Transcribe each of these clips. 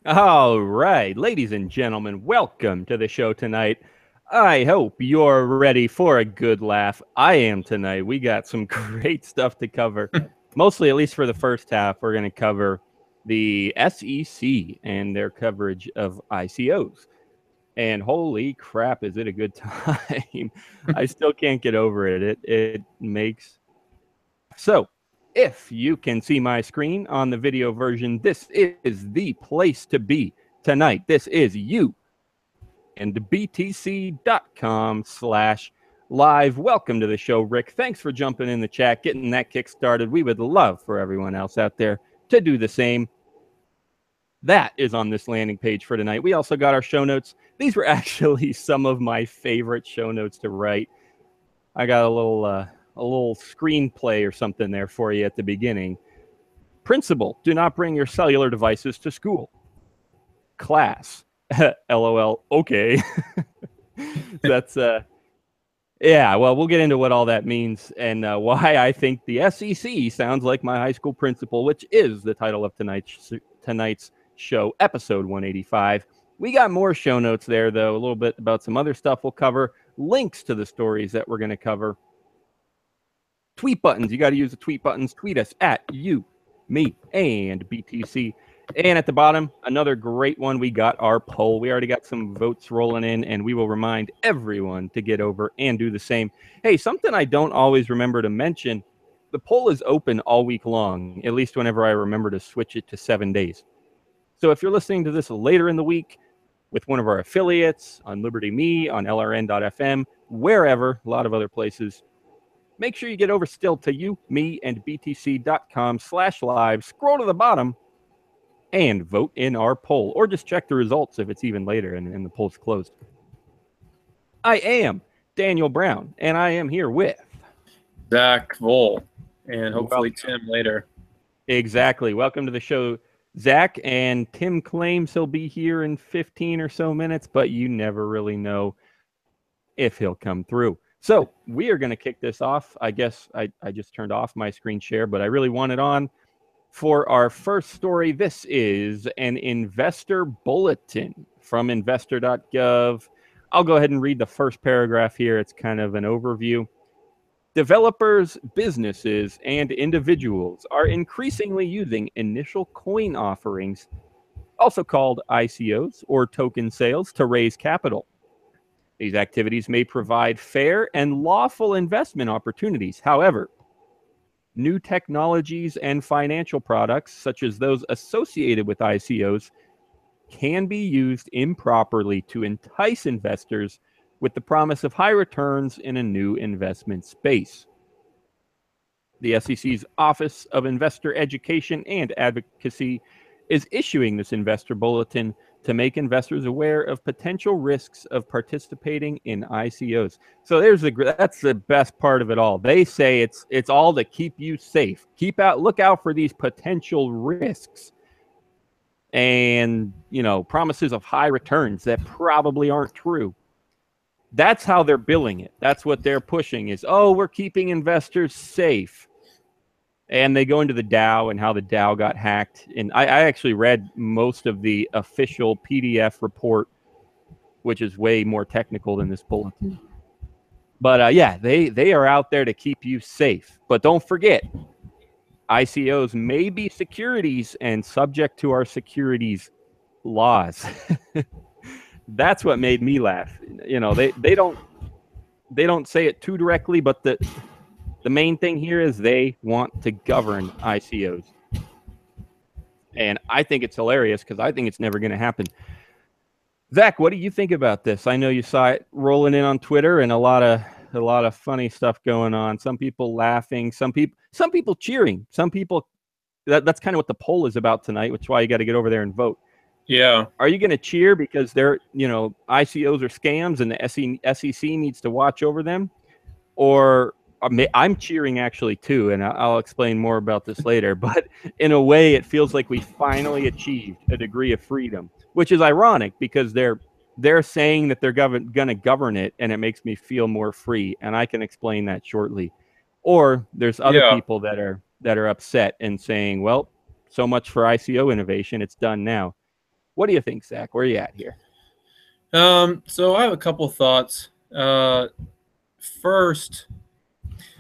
All right, ladies and gentlemen, welcome to the show tonight. I hope you're ready for a good laugh. I am tonight. We got some great stuff to cover. Mostly, at least for the first half, we're going to cover the SEC and their coverage of ICOs. And holy crap, is it a good time? I still can't get over it. It makes so, if you can see my screen on the video version, this is the place to be tonight. This is you and btc.com/live. Welcome to the show, Rick. Thanks for jumping in the chat, getting that kick started. We would love for everyone else out there to do the same. That is on this landing page for tonight. We also got our show notes. These were actually some of my favorite show notes to write. I got a little screenplay or something there for you at the beginning. Principal, do not bring your cellular devices to school. Class, LOL, okay. That's, yeah, well, we'll get into what all that means and why I think the SEC sounds like my high school principal, which is the title of tonight's show, episode 185. We got more show notes there, though, a little bit about some other stuff we'll cover, links to the stories that we're going to cover. Tweet buttons. You got to use the tweet buttons. Tweet us at you, me, and BTC. And at the bottom, another great one. We got our poll. We already got some votes rolling in, and we will remind everyone to get over and do the same. Hey, something I don't always remember to mention, the poll is open all week long, at least whenever I remember to switch it to 7 days. So if you're listening to this later in the week with one of our affiliates on Liberty Me, on LRN.FM, wherever, a lot of other places, make sure you get over still to you, me, and btc.com/live. Scroll to the bottom and vote in our poll, or just check the results if it's even later and the poll's closed. I am Daniel Brown, and I am here with Zach Vol, and hopefully Tim later. Exactly. Welcome to the show, Zach. And Tim claims he'll be here in 15 or so minutes, but you never really know if he'll come through. So we are going to kick this off. I guess I just turned off my screen share, but I really want it on. For our first story, this is an investor bulletin from investor.gov. I'll go ahead and read the first paragraph here. It's kind of an overview. Developers, businesses, and individuals are increasingly using initial coin offerings, also called ICOs or token sales, to raise capital. These activities may provide fair and lawful investment opportunities. However, new technologies and financial products, such as those associated with ICOs, can be used improperly to entice investors with the promise of high returns in a new investment space. The SEC's Office of Investor Education and Advocacy is issuing this investor bulletin to make investors aware of potential risks of participating in ICOs. So that's the best part of it all. They say it's all to keep you safe. Look out for these potential risks and, promises of high returns that probably aren't true. That's how they're billing it. That's what they're pushing is, we're keeping investors safe. And they go into the DAO and how the DAO got hacked. And I actually read most of the official PDF report, which is way more technical than this bulletin. But yeah, they are out there to keep you safe. But don't forget, ICOs may be securities and subject to our securities laws. That's what made me laugh. They don't say it too directly, but the main thing here is they want to govern ICOs. And I think it's hilarious because I think it's never going to happen. Zach, what do you think about this? I know you saw it rolling in on Twitter and a lot of funny stuff going on. Some people laughing, some people cheering, some people that's kind of what the poll is about tonight, which is why you got to get over there and vote. Yeah. Are you going to cheer because they're, ICOs are scams and the SEC needs to watch over them? Or I'm cheering actually too, and I'll explain more about this later. But in a way, it feels like we finally achieved a degree of freedom, which is ironic because they're saying that they're going to govern it, and it makes me feel more free. And I can explain that shortly. Or there's other people that are upset and saying, well, so much for ICO innovation, it's done now. What do you think, Zach? Where are you at here? So I have a couple thoughts. First,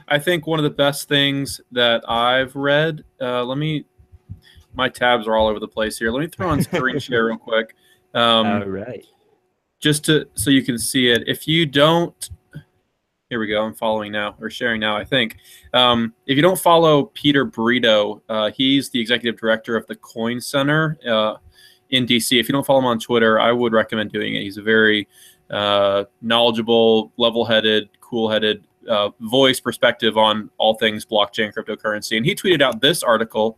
I think one of the best things that I've read. My tabs are all over the place here. Let me throw on screen share real quick. All right. Just so you can see it. If you don't, here we go. I'm following now or sharing now, I think. If you don't follow Peter Brito, he's the executive director of the Coin Center in DC. If you don't follow him on Twitter, I would recommend doing it. He's a very knowledgeable, level-headed, cool-headed voice perspective on all things blockchain cryptocurrency. And he tweeted out this article.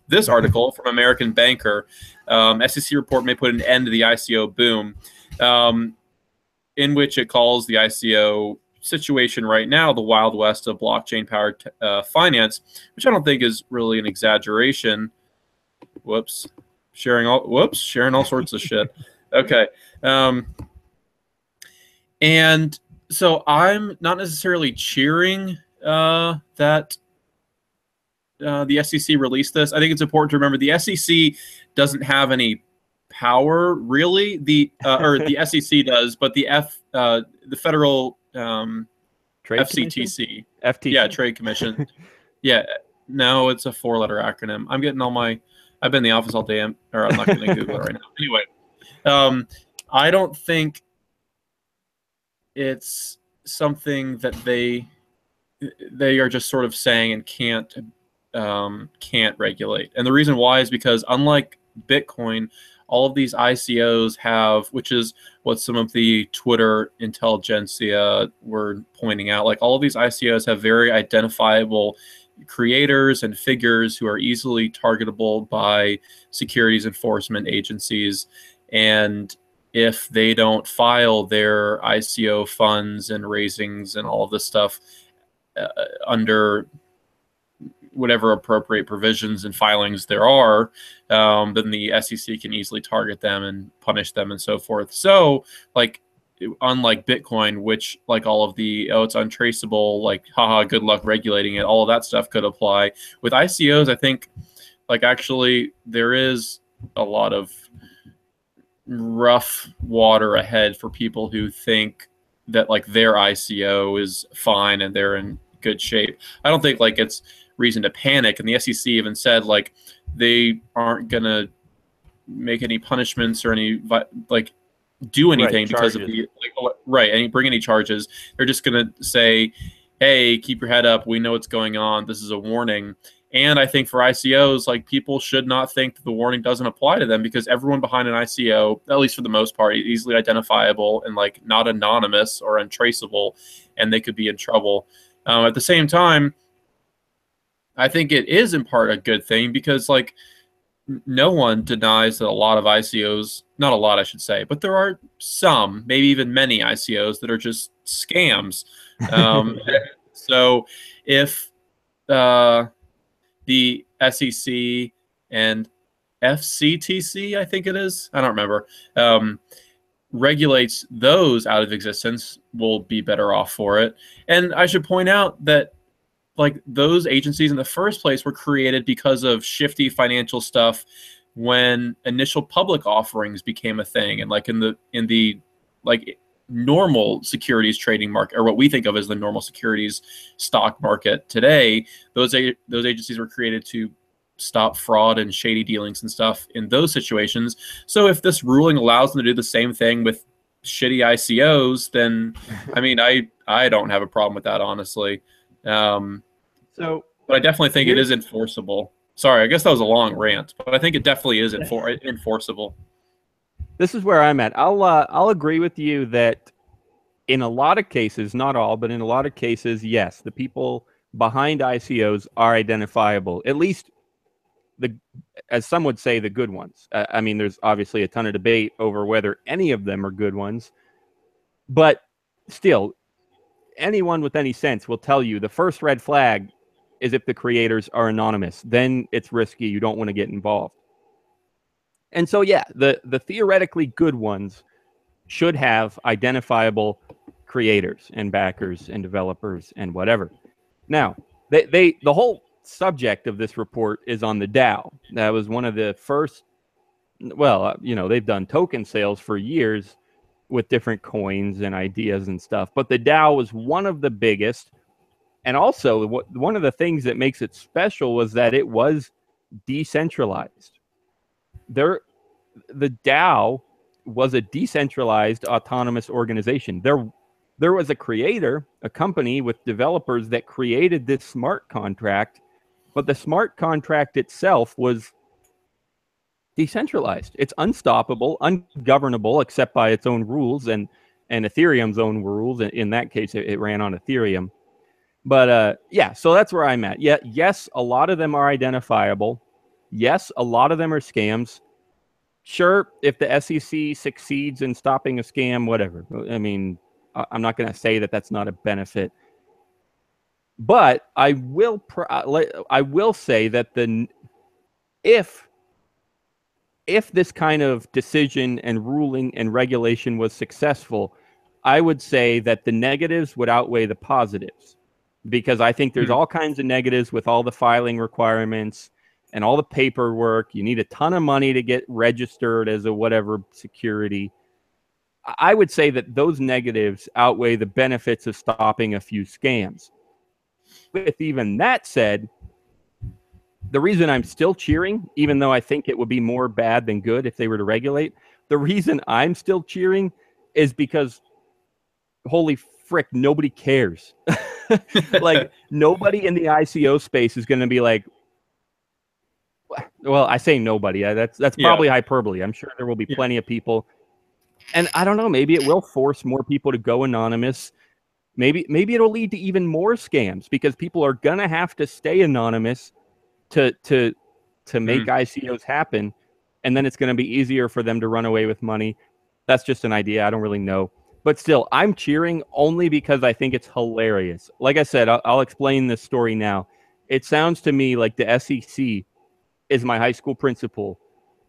This article from American Banker. SEC report may put an end to the ICO boom, in which it calls the ICO situation right now the Wild West of blockchain-powered finance, which I don't think is really an exaggeration. Sharing all sorts of shit. Okay. And so I'm not necessarily cheering that the SEC released this. I think it's important to remember the SEC doesn't have any power, really. Or the SEC does, but the federal Trade FCTC, FTC? yeah, Trade Commission. Yeah, no, it's a 4-letter acronym. I'm getting I've been in the office all day, I'm not going to Google it right now. Anyway, I don't think it's something that they are just sort of saying and can't regulate. And the reason why is because unlike Bitcoin, all of these ICOs have, which is what some of the Twitter intelligentsia were pointing out, like all of these ICOs have very identifiable creators and figures who are easily targetable by securities enforcement agencies. And if they don't file their ICO funds and raisings and all of this stuff under whatever appropriate provisions and filings there are, then the SEC can easily target them and punish them and so forth. So, like, unlike Bitcoin, which, like, all of the, it's untraceable, like, haha, good luck regulating it, all of that stuff could apply. With ICOs, I think, like, actually, there is a lot of rough water ahead for people who think that, like, their ICO is fine and they're in good shape. I don't think, like, it's reason to panic, and the SEC even said, like, they aren't gonna make any punishments or any, like, do anything because of the, like, and bring any charges. They're just gonna say, hey, keep your head up, we know what's going on, this is a warning. And I think for ICOs, like, people should not think that the warning doesn't apply to them, because everyone behind an ICO, at least for the most part, is easily identifiable and, like, not anonymous or untraceable, and they could be in trouble. At the same time, I think it is in part a good thing, because, like, no one denies that a lot of ICOs, not a lot, I should say, but there are some, maybe even many ICOs that are just scams. So if the SEC and FCTC, I think it is, I don't remember, regulates those out of existence, we'll be better off for it. And I should point out that, like, those agencies in the first place were created because of shifty financial stuff when initial public offerings became a thing. And, like, in the like, normal securities trading market, or what we think of as the normal securities stock market today, those agencies were created to stop fraud and shady dealings and stuff in those situations. So if this ruling allows them to do the same thing with shitty ICOs, then I mean, I don't have a problem with that, honestly. But I definitely think it is enforceable. Sorry, I guess that was a long rant, but I think it definitely is enforceable. This is where I'm at. I'll agree with you that in a lot of cases, not all, but in a lot of cases, yes, the people behind ICOs are identifiable. At least as some would say, the good ones. I mean, there's obviously a ton of debate over whether any of them are good ones, but still, anyone with any sense will tell you the first red flag is if the creators are anonymous. Then it's risky. You don't want to get involved. And so, yeah, the theoretically good ones should have identifiable creators and backers and developers and whatever. Now, the whole subject of this report is on the DAO. That was one of the first well, you know, they've done token sales for years with different coins and ideas and stuff. But the DAO was one of the biggest. And also, one of the things that makes it special was that it was decentralized. The DAO was a decentralized autonomous organization. There was a creator, a company with developers that created this smart contract, but the smart contract itself was decentralized. It's unstoppable, ungovernable, except by its own rules and Ethereum's own rules. In that case, it ran on Ethereum. But yeah, so that's where I'm at. Yeah, yes, a lot of them are identifiable. Yes, a lot of them are scams. Sure, if the SEC succeeds in stopping a scam, whatever. I mean, I'm not going to say that that's not a benefit. But I will say that if this kind of decision and ruling and regulation was successful, I would say that the negatives would outweigh the positives, because I think there's all kinds of negatives with all the filing requirements and all the paperwork. You need a ton of money to get registered as a whatever security. I would say that those negatives outweigh the benefits of stopping a few scams. With even that said, the reason I'm still cheering, even though I think it would be more bad than good if they were to regulate, the reason I'm still cheering is because, holy frick, nobody cares. Like, nobody in the ICO space is going to be like, well, I say nobody. That's probably hyperbole. I'm sure there will be plenty of people. And I don't know, maybe it will force more people to go anonymous. Maybe it'll lead to even more scams, because people are going to have to stay anonymous to make ICOs happen. And then it's going to be easier for them to run away with money. That's just an idea. I don't really know. But still, I'm cheering only because I think it's hilarious. Like I said, I'll explain this story now. It sounds to me like the SEC is my high school principal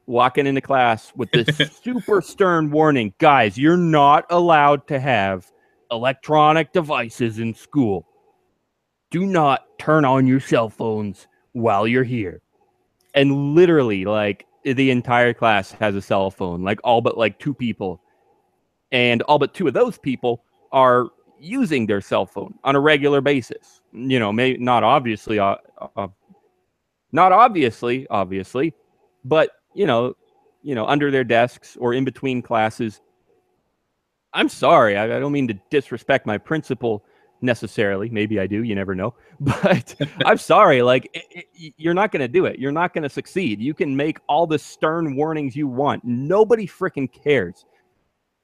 walking into class with this super stern warning. Guys, you're not allowed to have electronic devices in school. Do not turn on your cell phones while you're here. And literally, like, the entire class has a cell phone, like all but like 2 people. And all but 2 of those people are using their cell phone on a regular basis. You know, maybe not obviously, but you know, under their desks or in between classes. I'm sorry, I don't mean to disrespect my principal necessarily. Maybe I do. You never know. But I'm sorry. Like, you're not going to do it. You're not going to succeed. You can make all the stern warnings you want. Nobody freaking cares.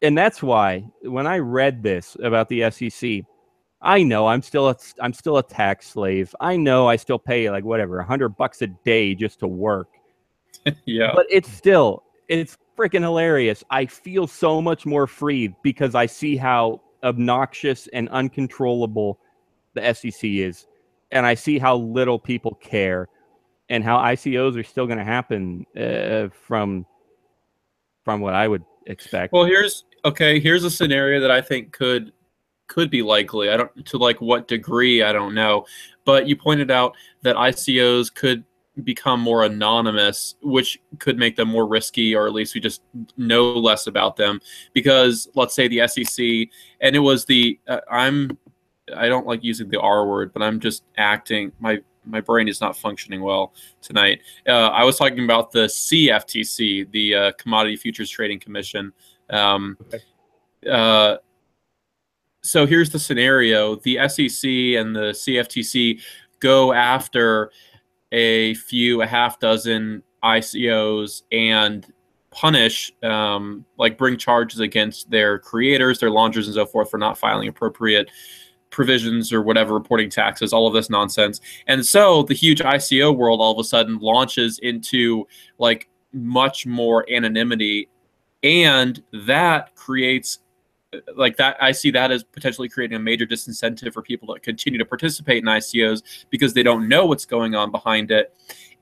And that's why when I read this about the SEC, I know I'm still a tax slave. I know I still pay like whatever $100 a day just to work. Yeah. But it's freaking hilarious. I feel so much more free because I see how obnoxious and uncontrollable the SEC is, and I see how little people care, and how ICOs are still going to happen from what I would expect. Well, here's a scenario that I think could be likely. I don't, to like what degree, I don't know. But you pointed out that ICOs could become more anonymous, which could make them more risky, or at least we just know less about them. Because let's say the SEC, and it was the I don't like using the R word, but I'm just acting. My brain is not functioning well tonight. I was talking about the CFTC, the Commodity Futures Trading Commission. So here's the scenario. The SEC and the CFTC go after a half dozen ICOs and punish, like bring charges against their creators, their launchers, and so forth for not filing appropriate provisions or whatever, reporting taxes, all of this nonsense. And so the huge ICO world all of a sudden launches into like much more anonymity, and that creates like that. I see that as potentially creating a major disincentive for people to continue to participate in ICOs because they don't know what's going on behind it.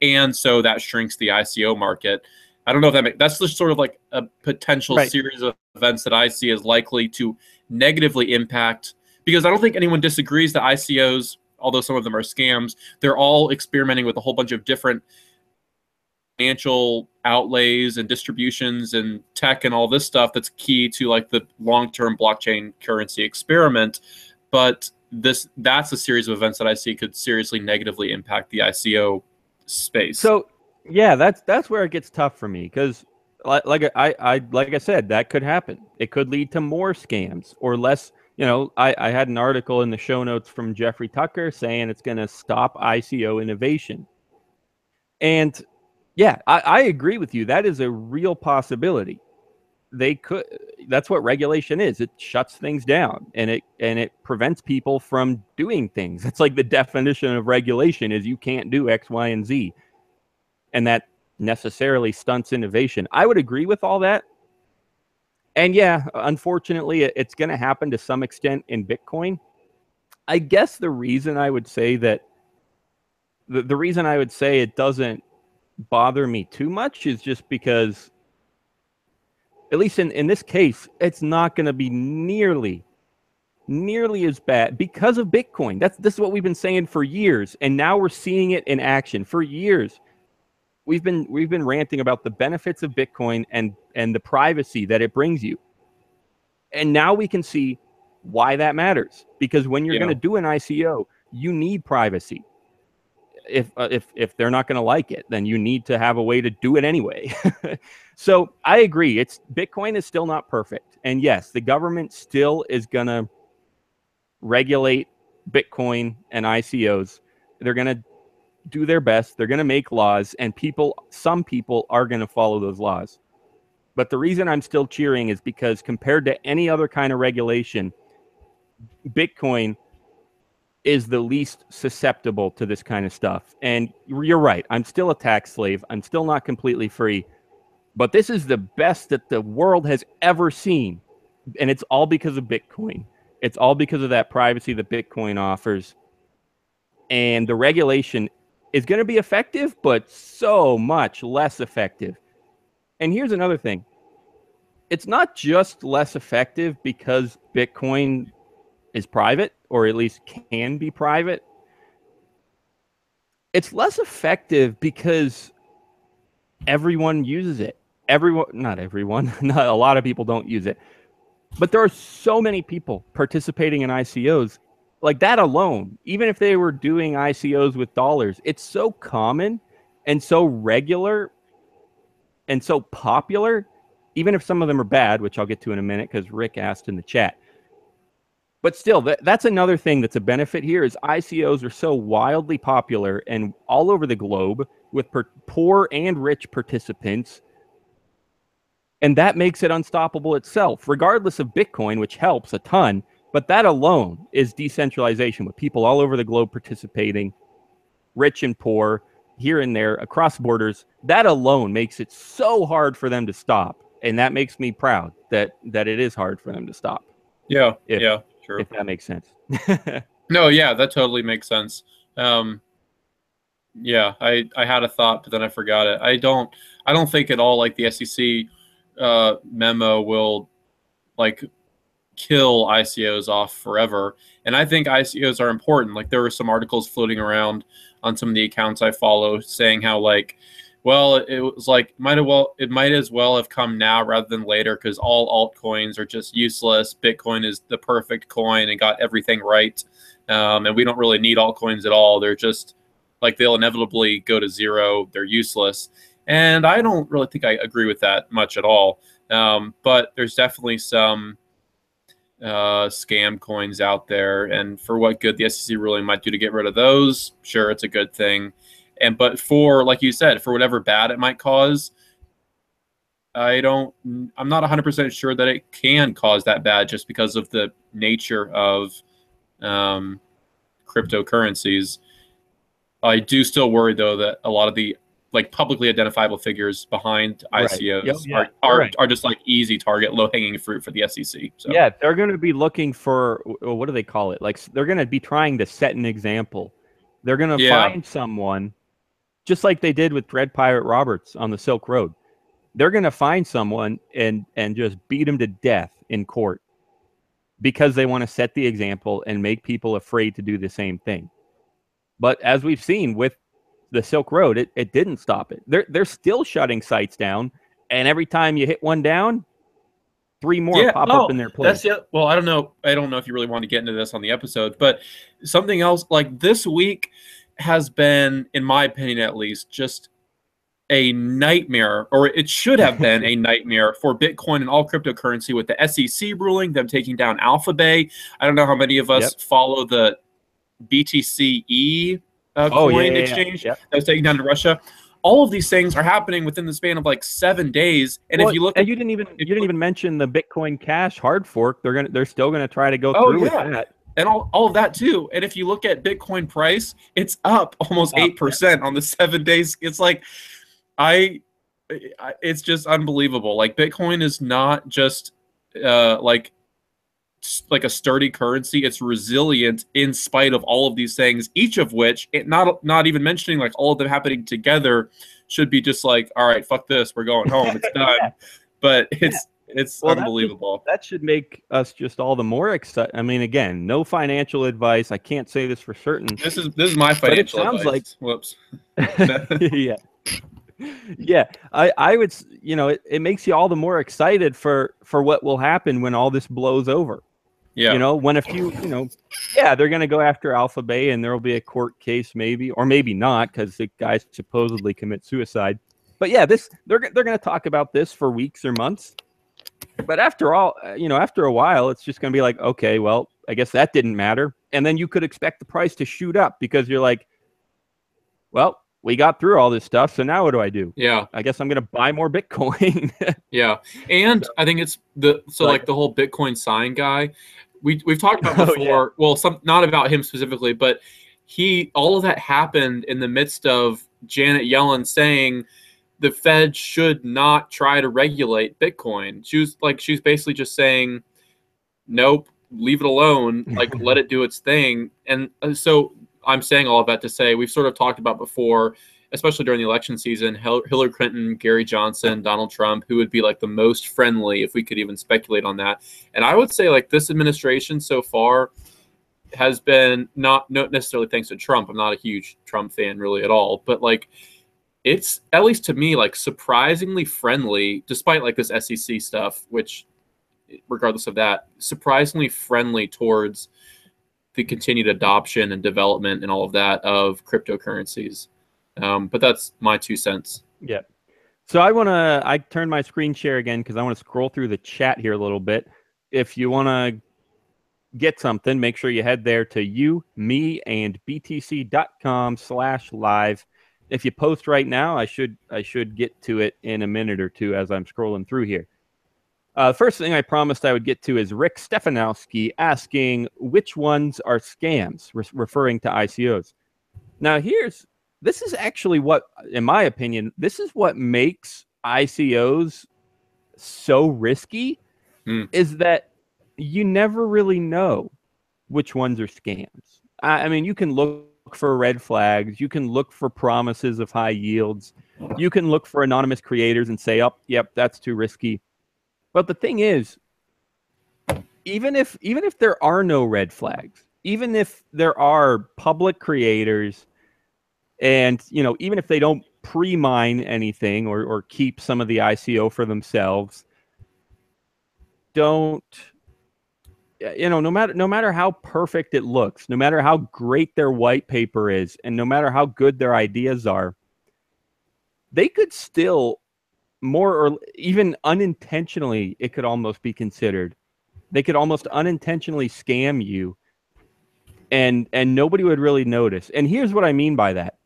And so that shrinks the ICO market. I don't know if that's just sort of like a potential series of events that I see as likely to negatively impact, because I don't think anyone disagrees that ICOs, although some of them are scams, they're all experimenting with a whole bunch of different financial outlays and distributions and tech and all this stuff that's key to like the long-term blockchain currency experiment. But that's a series of events that I see could seriously negatively impact the ICO space. So yeah, that's where it gets tough for me, because like I said, that could happen. It could lead to more scams or less. You know, I had an article in the show notes from Jeffrey Tucker saying it's going to stop ICO innovation. And yeah, I agree with you. That is a real possibility. They could. That's what regulation is. It shuts things down, and it prevents people from doing things. It's like the definition of regulation is you can't do X, Y, and Z, and that necessarily stunts innovation. I would agree with all that. And yeah, unfortunately, it's going to happen to some extent in Bitcoin. I guess the reason I would say that the reason I would say it doesn't bother me too much is just because, at least in this case, it's not going to be nearly as bad because of Bitcoin. This is what we've been saying for years, and now we're seeing it in action. For years, we've been ranting about the benefits of Bitcoin and the privacy that it brings you, and now we can see why that matters. Because when you're going to do an ICO, you need privacy. If they're not going to like it, then you need to have a way to do it anyway. So I agree. Bitcoin is still not perfect. And yes, the government still is going to regulate Bitcoin and ICOs. They're going to do their best. They're going to make laws, and some people are going to follow those laws. But the reason I'm still cheering is because compared to any other kind of regulation, Bitcoin is the least susceptible to this kind of stuff. And you're right. I'm still a tax slave. I'm still not completely free. But this is the best that the world has ever seen. And it's all because of Bitcoin. It's all because of that privacy that Bitcoin offers. And the regulation is going to be effective, but so much less effective. And here's another thing. It's not just less effective because Bitcoin is private, or at least can be private. It's less effective because everyone uses it. Not everyone, not a lot of people don't use it. But there are so many people participating in ICOs. Like that alone, even if they were doing ICOs with dollars, it's so common and so regular and so popular, even if some of them are bad, which I'll get to in a minute because Rick asked in the chat. But still, that's another thing that's a benefit here is ICOs are so wildly popular and all over the globe with poor and rich participants. And that makes it unstoppable itself, regardless of Bitcoin, which helps a ton. But that alone is decentralization with people all over the globe participating, rich and poor, here and there, across borders. That alone makes it so hard for them to stop. And that makes me proud that it is hard for them to stop. Yeah, sure. If that makes sense. No, yeah, that totally makes sense. Yeah, I had a thought, but then I forgot it. I don't think at all like the SEC memo will like kill ICOs off forever. And I think ICOs are important. Like there were some articles floating around on some of the accounts I follow saying how like, well, it was like it might as well have come now rather than later because all altcoins are just useless. Bitcoin is the perfect coin and got everything right. And we don't really need altcoins at all. They're just like they'll inevitably go to zero. They're useless. And I don't really think I agree with that much at all. But there's definitely some scam coins out there. And for what good the SEC ruling might do to get rid of those, sure, it's a good thing. But for, like you said, for whatever bad it might cause, I'm not 100% sure that it can cause that bad just because of the nature of cryptocurrencies. I do still worry, though, that a lot of the like publicly identifiable figures behind ICOs are just like easy target, low-hanging fruit for the SEC. So. Yeah, they're going to be looking for, what do they call it? Like they're going to be trying to set an example. They're going to find someone, just like they did with Dread Pirate Roberts on the Silk Road. They're going to find someone and just beat him to death in court because they want to set the example and make people afraid to do the same thing. But as we've seen with the Silk Road, it didn't stop it. They're still shutting sites down, and every time you hit one down, 3 more pop up in their place. Well, I don't know if you really want to get into this on the episode, but something else, like this week has been, in my opinion at least, just a nightmare, or it should have been a nightmare for Bitcoin and all cryptocurrency, with the SEC ruling, them taking down Alphabay. I don't know how many of us follow the BTC coin exchange that was taken down to Russia. All of these things are happening within the span of like 7 days. And if you look, you didn't even mention the Bitcoin Cash hard fork. They're still gonna try to go through with that, and all of that too. And if you look at Bitcoin price, it's up almost 8% on the 7 days. It's like, it's just unbelievable. Like, Bitcoin is not just like a sturdy currency. It's resilient in spite of all of these things, each of which, not even mentioning like all of them happening together, should be just like, all right, fuck this, we're going home, it's done. But it's unbelievable. That should make us just all the more excited. I mean, again, no financial advice. I can't say this for certain. This is my financial advice. Whoops. Yeah. Yeah, I would, it makes you all the more excited for what will happen when all this blows over. Yeah. When a few, they're going to go after Alphabay, and there will be a court case maybe, or maybe not, because the guy supposedly commit suicide. But yeah, they're going to talk about this for weeks or months. But after all, after a while, it's just going to be like, okay, well, I guess that didn't matter. And then you could expect the price to shoot up, because you're like, well, we got through all this stuff, so now what do I do? Yeah. I guess I'm going to buy more Bitcoin. Yeah. And I think it's like the whole Bitcoin sign guy, we've talked about before. Well, not about him specifically, but all of that happened in the midst of Janet Yellen saying the Fed should not try to regulate Bitcoin. She's basically just saying, nope, leave it alone, like let it do its thing. And so I'm saying all of that to say, we've sort of talked about before, especially during the election season, Hillary Clinton, Gary Johnson, Donald Trump, who would be like the most friendly, if we could even speculate on that. And I would say like this administration so far has been not necessarily thanks to Trump. I'm not a huge Trump fan really at all, but like it's, at least to me, like surprisingly friendly, despite like this SEC stuff, which regardless of that, surprisingly friendly towards the continued adoption and development and all of that of cryptocurrencies. But that's my 2 cents. Yeah. So I turn my screen share again because I want to scroll through the chat here a little bit. If you want to get something, make sure you head there to you, me, and btc.com/live. If you post right now, I should get to it in a minute or two as I'm scrolling through here. First thing I promised I would get to is Rick Stefanowski asking which ones are scams, referring to ICOs. Now, this is actually what, in my opinion, this is what makes ICOs so risky, is that you never really know which ones are scams. I mean, you can look for red flags. You can look for promises of high yields. You can look for anonymous creators and say, oh, yep, that's too risky. But the thing is, even if there are no red flags, even if there are public creators, and even if they don't pre-mine anything or keep some of the ICO for themselves, no matter how perfect it looks, no matter how great their white paper is, and no matter how good their ideas are, they could still, more or even unintentionally, it could almost be considered, they could almost unintentionally scam you, and nobody would really notice. And here's what I mean by that.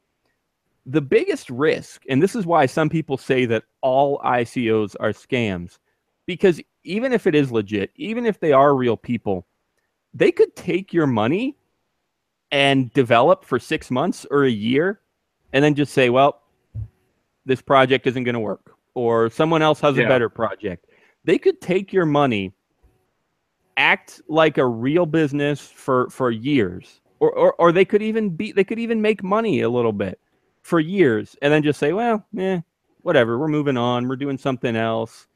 The biggest risk, and this is why some people say that all ICOs are scams, because even if it is legit, even if they are real people, they could take your money and develop for 6 months or a year and then just say, well, this project isn't going to work, or someone else has a better project. They could take your money, act like a real business for years, or they could even make money a little bit for years, and then just say, well, whatever, we're moving on, we're doing something else.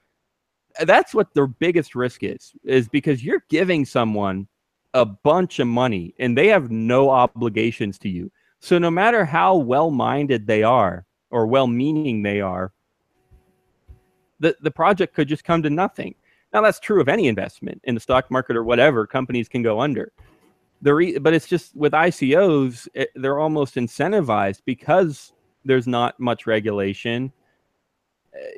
That's what the biggest risk is because you're giving someone a bunch of money and they have no obligations to you. So no matter how well-minded they are or well-meaning they are, the project could just come to nothing. Now, that's true of any investment in the stock market or whatever. Companies can go under. But it's just with ICOs, they're almost incentivized because there's not much regulation.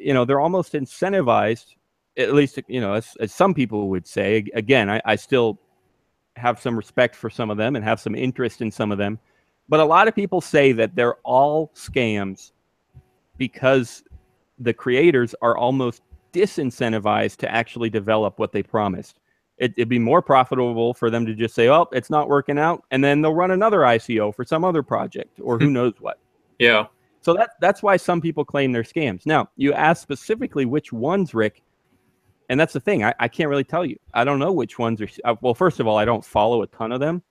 They're almost incentivized, at least, as some people would say. Again, I still have some respect for some of them and have some interest in some of them. But a lot of people say that they're all scams because the creators are almost disincentivized to actually develop what they promised. It'd be more profitable for them to just say, oh, it's not working out, and then they'll run another ICO for some other project or who knows what. Yeah. So that's why some people claim they're scams. Now, you asked specifically which ones, Rick, and that's the thing. I can't really tell you. I don't know which ones are. Well, first of all, I don't follow a ton of them.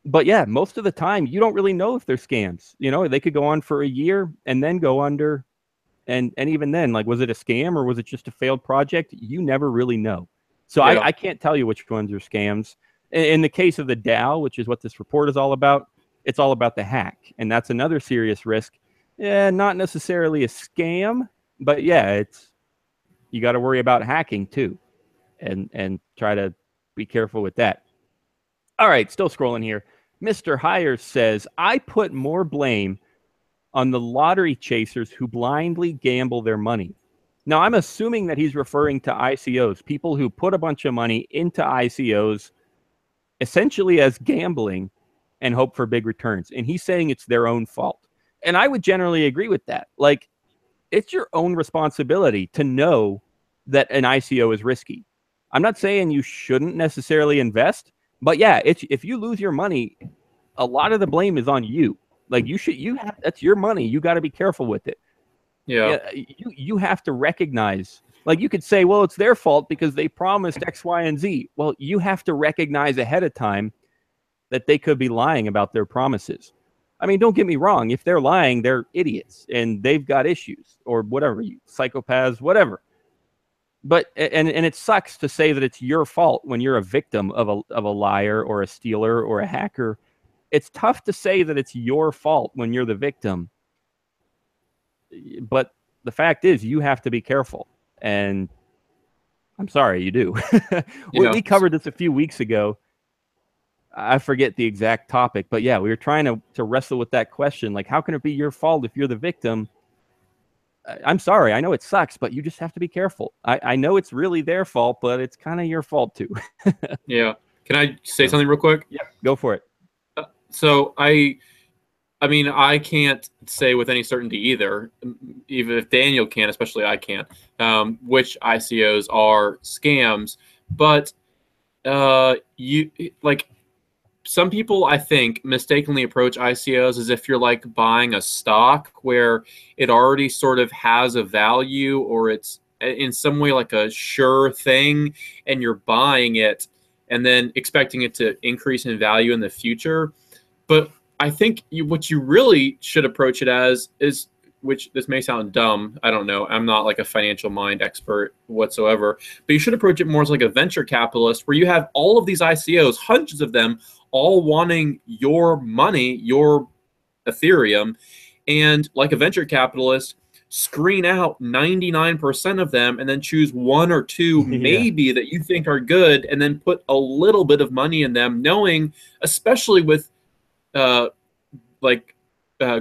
But yeah, most of the time, you don't really know if they're scams. They could go on for a year and then go under. And even then, like, was it a scam or was it just a failed project? You never really know. So Yeah. I can't tell you which ones are scams. In the case of the DAO, which is what this report is all about, it's all about the hack. And that's another serious risk. Yeah, not necessarily a scam, but yeah, you got to worry about hacking too. And try to be careful with that. All right, still scrolling here. Mr. Hires says, I put more blame on the lottery chasers who blindly gamble their money. Now, I'm assuming that he's referring to ICOs, people who put a bunch of money into ICOs essentially as gambling and hope for big returns. And he's saying it's their own fault. And I would generally agree with that. Like, it's your own responsibility to know that an ICO is risky. I'm not saying you shouldn't necessarily invest, but yeah, if you lose your money, a lot of the blame is on you. Like, that's your money. You got to be careful with it. Yeah. You have to recognize, like, you could say, well, it's their fault because they promised X, Y, and Z. Well, you have to recognize ahead of time that they could be lying about their promises. I mean, don't get me wrong. If they're lying, they're idiots and they've got issues or whatever, psychopaths, whatever. But and it sucks to say that it's your fault when you're a victim of a liar or a stealer or a hacker. It's tough to say that it's your fault when you're the victim. But the fact is, you have to be careful. And I'm sorry, you do. We covered this a few weeks ago. I forget the exact topic, but yeah, we were trying to wrestle with that question. Like, how can it be your fault if you're the victim? I'm sorry. I know it sucks, but you just have to be careful. I know it's really their fault, but it's kind of your fault too. Yeah. Can I say something real quick? Yeah, go for it. So I mean, I can't say with any certainty either, even if Daniel can, especially I can't, which ICOs are scams. But some people, I think, mistakenly approach ICOs as if you're like buying a stock where it already sort of has a value or it's in some way like a sure thing and you're buying it and then expecting it to increase in value in the future. But I think what you really should approach it as is, which this may sound dumb, I don't know, I'm not like a financial mind expert whatsoever, but you should approach it more as like a venture capitalist where you have all of these ICOs, hundreds of them, all wanting your money, your Ethereum, and like a venture capitalist, screen out 99% of them and then choose one or two maybe that you think are good and then put a little bit of money in them, knowing, especially with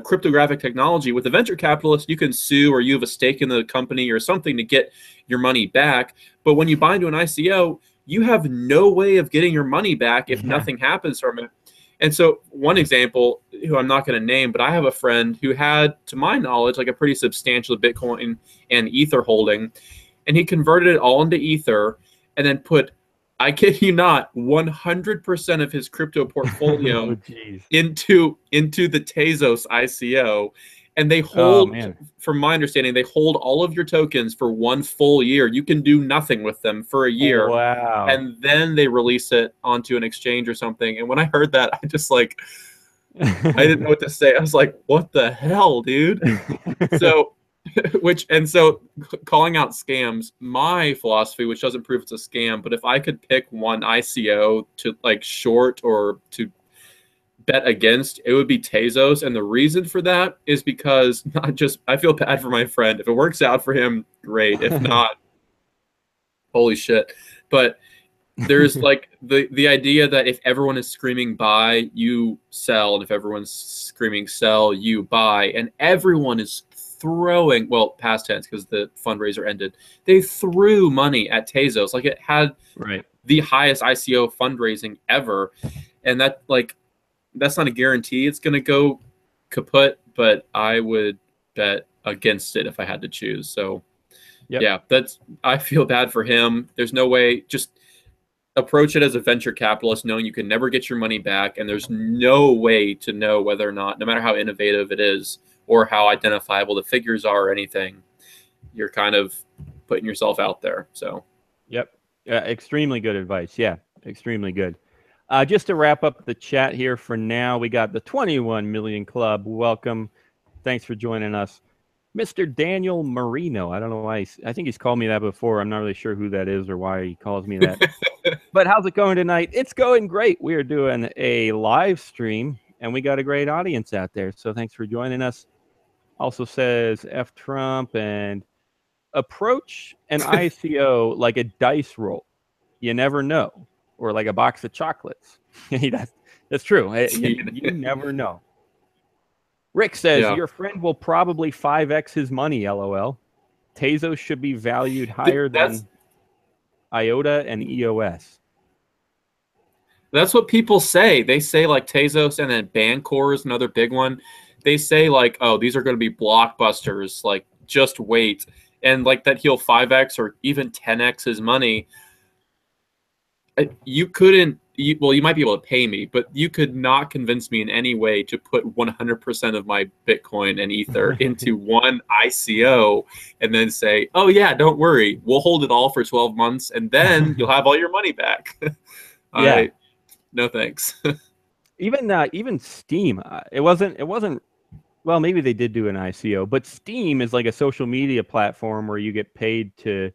cryptographic technology, with a venture capitalist, you can sue or you have a stake in the company or something to get your money back. But when you buy into an ICO, you have no way of getting your money back if nothing happens from it. And so one example, who I'm not going to name, but I have a friend who had, to my knowledge, like a pretty substantial Bitcoin and Ether holding, and he converted it all into Ether and then put, I kid you not, 100% of his crypto portfolio into the Tezos ICO. And they hold, from my understanding, they hold all of your tokens for 1 full year. You can do nothing with them for a year. Wow. And then they release it onto an exchange or something. And when I heard that, I just I didn't know what to say. I was like, what the hell, dude? So calling out scams, my philosophy, which doesn't prove it's a scam, but if I could pick one ICO to like short or to bet against, it would be Tezos. And the reason for that is because not just, I feel bad for my friend. If it works out for him, great. If not, holy shit. But there's like the idea that if everyone is screaming buy, you sell. And if everyone's screaming sell, you buy. And everyone is throwing, well, past tense because the fundraiser ended. They threw money at Tezos. Like it had the highest ICO fundraising ever. And that like, that's not a guarantee it's going to go kaput, but I would bet against it if I had to choose. So yeah, I feel bad for him. There's no way, just approach it as a venture capitalist, knowing you can never get your money back. And there's no way to know whether or not, no matter how innovative it is or how identifiable the figures are or anything, you're kind of putting yourself out there. So, extremely good advice. Yeah, extremely good. Just to wrap up the chat here for now, we got the 21 million club. Welcome. Thanks for joining us. Mr. Daniel Marino. I don't know why. I think he's called me that before. I'm not really sure who that is or why he calls me that. But how's it going tonight? It's going great. We are doing a live stream, and we got a great audience out there. So thanks for joining us. Also says F Trump, and approach an ICO like a dice roll. You never know. Or like a box of chocolates. That's true. You never know. Rick says, your friend will probably 5x his money, LOL. Tezos should be valued higher than IOTA and EOS. That's what people say. They say like Tezos, and then Bancor is another big one. They say like, oh, these are going to be blockbusters. Like, just wait. And like that he'll 5x or even 10x his money. You couldn't, well, you might be able to pay me, but you could not convince me in any way to put 100% of my Bitcoin and Ether into one ICO and then say, oh yeah, don't worry, we'll hold it all for 12 months and then you'll have all your money back. No thanks. Even Steam, it wasn't, well, maybe they did do an ICO, but Steam is like a social media platform where you get paid to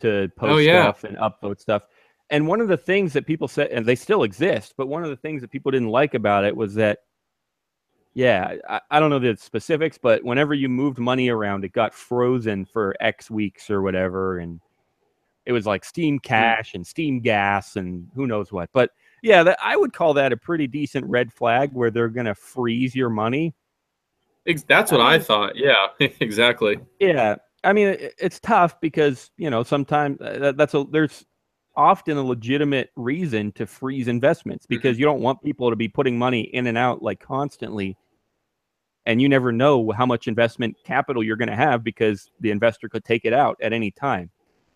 post stuff and upload stuff. And one of the things that people said, and they still exist, but one of the things that people didn't like about it was that, I don't know the specifics, but whenever you moved money around, it got frozen for X weeks or whatever. And it was like Steam Cash and Steam Gas and who knows what. But yeah, I would call that a pretty decent red flag where they're going to freeze your money. That's what I thought. Yeah, exactly. Yeah. I mean, it's tough because, sometimes there's often a legitimate reason to freeze investments because you don't want people to be putting money in and out like constantly. And you never know how much investment capital you're going to have because the investor could take it out at any time.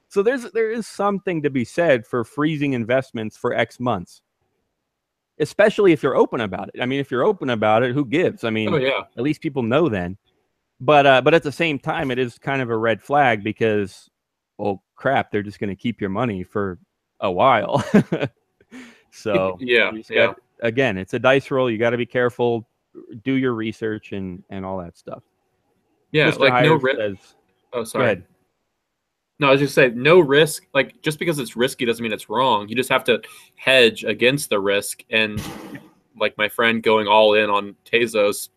So there is something to be said for freezing investments for X months, especially if you're open about it. I mean, if you're open about it, who gives? I mean, at least people know then. But at the same time, it is kind of a red flag because, oh crap, they're just going to keep your money for a while. So again, it's a dice roll. You got to be careful, do your research and all that stuff. Yeah, Mr. like Hires no risk. Oh, sorry. Go ahead. No, I was just saying no risk. Like just because it's risky doesn't mean it's wrong. You just have to hedge against the risk. And like my friend going all in on Tezos,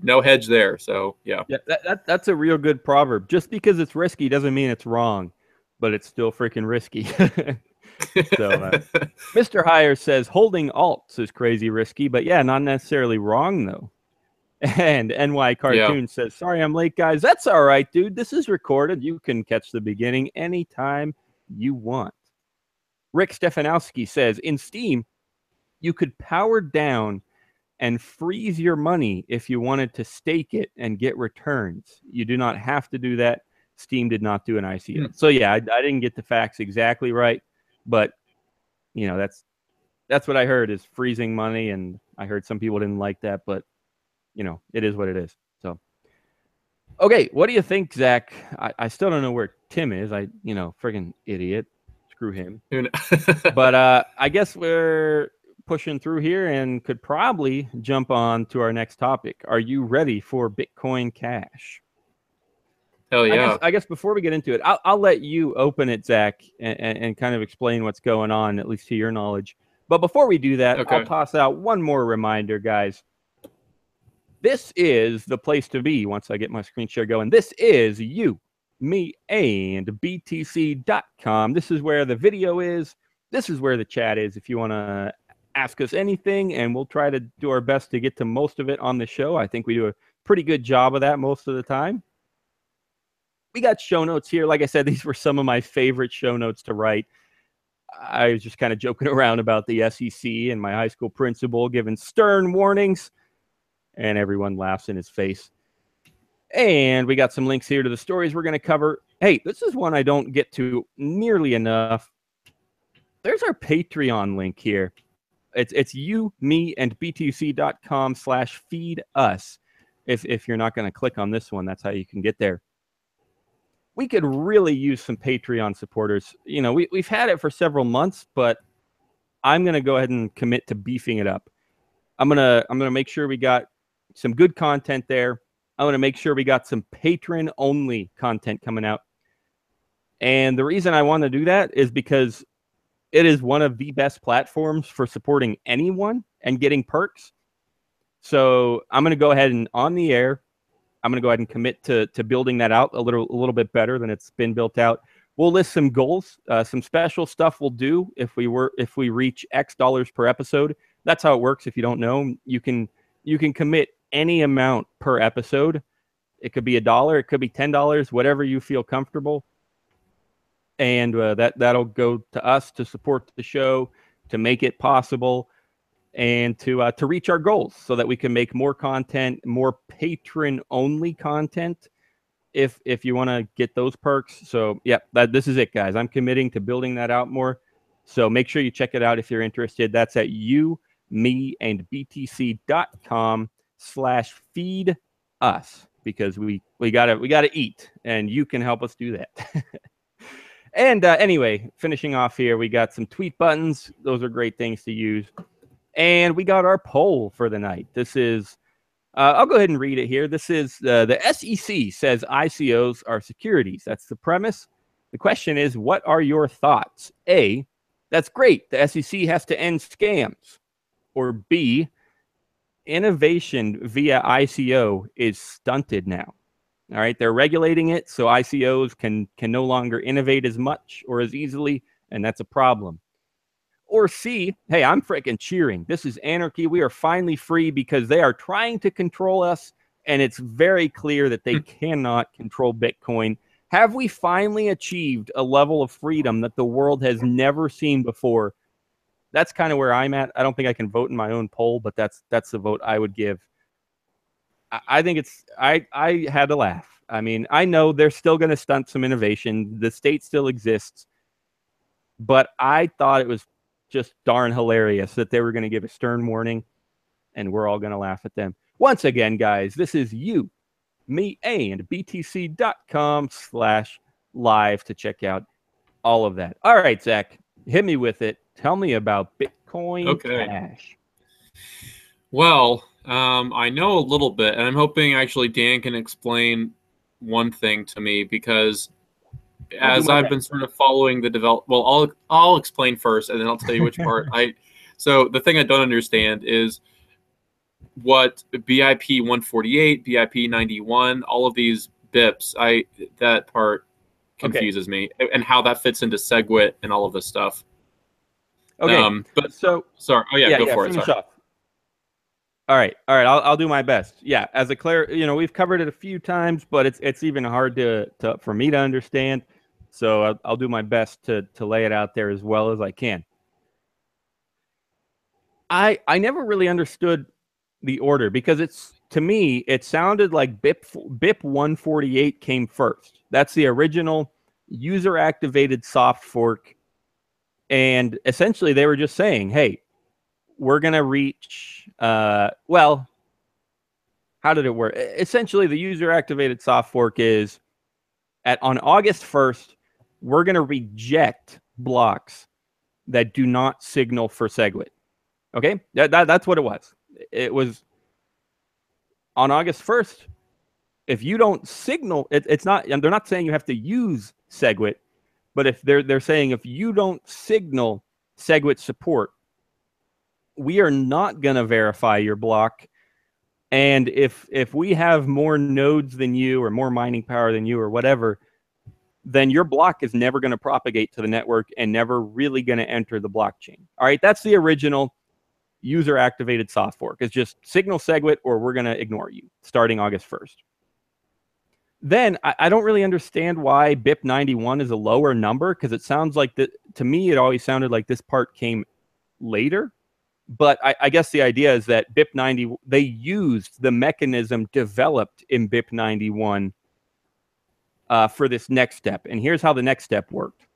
no hedge there. So yeah, that's a real good proverb. Just because it's risky doesn't mean it's wrong, but it's still freaking risky. So Mr. Hires says holding alts is crazy risky, but yeah, not necessarily wrong though. And NY Cartoon says, sorry I'm late, guys. That's all right, dude. This is recorded. You can catch the beginning anytime you want. Rick Stefanowski says, in Steam, you could power down and freeze your money if you wanted to stake it and get returns. You do not have to do that. Steam did not do an ICO. So yeah, I didn't get the facts exactly right, but that's what I heard is freezing money, and I heard some people didn't like that, but it is what it is. So okay, what do you think, Zach? I still don't know where Tim is. Friggin' idiot. Screw him. But I guess we're pushing through here and could probably jump on to our next topic. Are you ready for Bitcoin Cash? Hell yeah. I guess before we get into it, I'll let you open it, Zach, and kind of explain what's going on, at least to your knowledge. But before we do that, Okay. I'll toss out one more reminder, guys. This is the place to be once I get my screen share going. This is you, me, and BTC.com. This is where the video is. This is where the chat is if you want to ask us anything, and we'll try to do our best to get to most of it on the show. I think we do a pretty good job of that most of the time. We got show notes here. Like I said, these were some of my favorite show notes to write. I was just kind of joking around about the SEC and my high school principal giving stern warnings, and everyone laughs in his face. And we got some links here to the stories we're going to cover. Hey, this is one I don't get to nearly enough. There's our Patreon link here. It's you, me, and btc.com/feed us. If you're not going to click on this one, that's how you can get there. We could really use some Patreon supporters. You know, we've had it for several months, but I'm going to go ahead and commit to beefing it up. I'm gonna make sure we got some good content there. I'm going to make sure we got some patron-only content coming out. And the reason I want to do that is because it is one of the best platforms for supporting anyone and getting perks. So I'm going to go ahead and on the air, I'm going to go ahead and commit to building that out a little bit better than it's been built out. We'll list some goals, some special stuff we'll do if we reach X dollars per episode. That's how it works. If you don't know, you can commit any amount per episode. It could be $1, it could be $10, whatever you feel comfortable. And that'll go to us to support the show, to make it possible, and to reach our goals so that we can make more content, more patron-only content if you want to get those perks. So, yeah, this is it, guys. I'm committing to building that out more. So make sure you check it out if you're interested. That's at you, me, and btc.com/feed us, because we gotta eat, and you can help us do that. And anyway, finishing off here, we got some tweet buttons. Those are great things to use. And we got our poll for the night. This is, I'll go ahead and read it here. This is the SEC says ICOs are securities. That's the premise. The question is, what are your thoughts? A, that's great. The SEC has to end scams. Or B, innovation via ICO is stunted now. All right, they're regulating it, so ICOs can no longer innovate as much or as easily, and that's a problem. Or C, hey, I'm freaking cheering. This is anarchy. We are finally free because they are trying to control us, and it's very clear that they cannot control Bitcoin. Have we finally achieved a level of freedom that the world has never seen before? That's kind of where I'm at. I don't think I can vote in my own poll, but that's the vote I would give. I think it's, I had to laugh. I mean, I know they're still going to stunt some innovation. The state still exists. But I thought it was just darn hilarious that they were going to give a stern warning, and we're all going to laugh at them. Once again, guys, this is you, me, and btc.com/live to check out all of that. All right, Zach, hit me with it. Tell me about Bitcoin Cash. Well, I know a little bit, and I'm hoping actually Dan can explain one thing to me, because as I've been sort of following the well, I'll explain first, and then I'll tell you which part. So the thing I don't understand is what BIP 148, BIP 91, all of these BIPs. That part confuses me, and how that fits into SegWit and all of this stuff. Okay, but so sorry. Oh yeah, go for it. Sorry. All right. I'll do my best. Yeah, as a we've covered it a few times, but it's even hard for me to understand. So I'll do my best to lay it out there as well as I can. I never really understood the order, because to me it sounded like BIP 148 came first. That's the original user activated soft fork, and essentially they were just saying, hey, we're going to reach, well, how did it work? Essentially, the user-activated soft fork is, on August 1st, we're going to reject blocks that do not signal for SegWit. Okay? That's what it was. It was, on August 1st, if you don't signal, it's not, and they're not saying you have to use SegWit, but if they're saying if you don't signal SegWit support, we are not going to verify your block. And if we have more nodes than you or more mining power than you or whatever, then your block is never going to propagate to the network and never really going to enter the blockchain. All right, that's the original user-activated soft fork. It's just signal SegWit or we're going to ignore you starting August 1st. Then I don't really understand why BIP91 is a lower number, because it sounds like that to me. It always sounded like this part came later. But I guess the idea is that BIP90, they used the mechanism developed in BIP91 for this next step. And here's how the next step worked.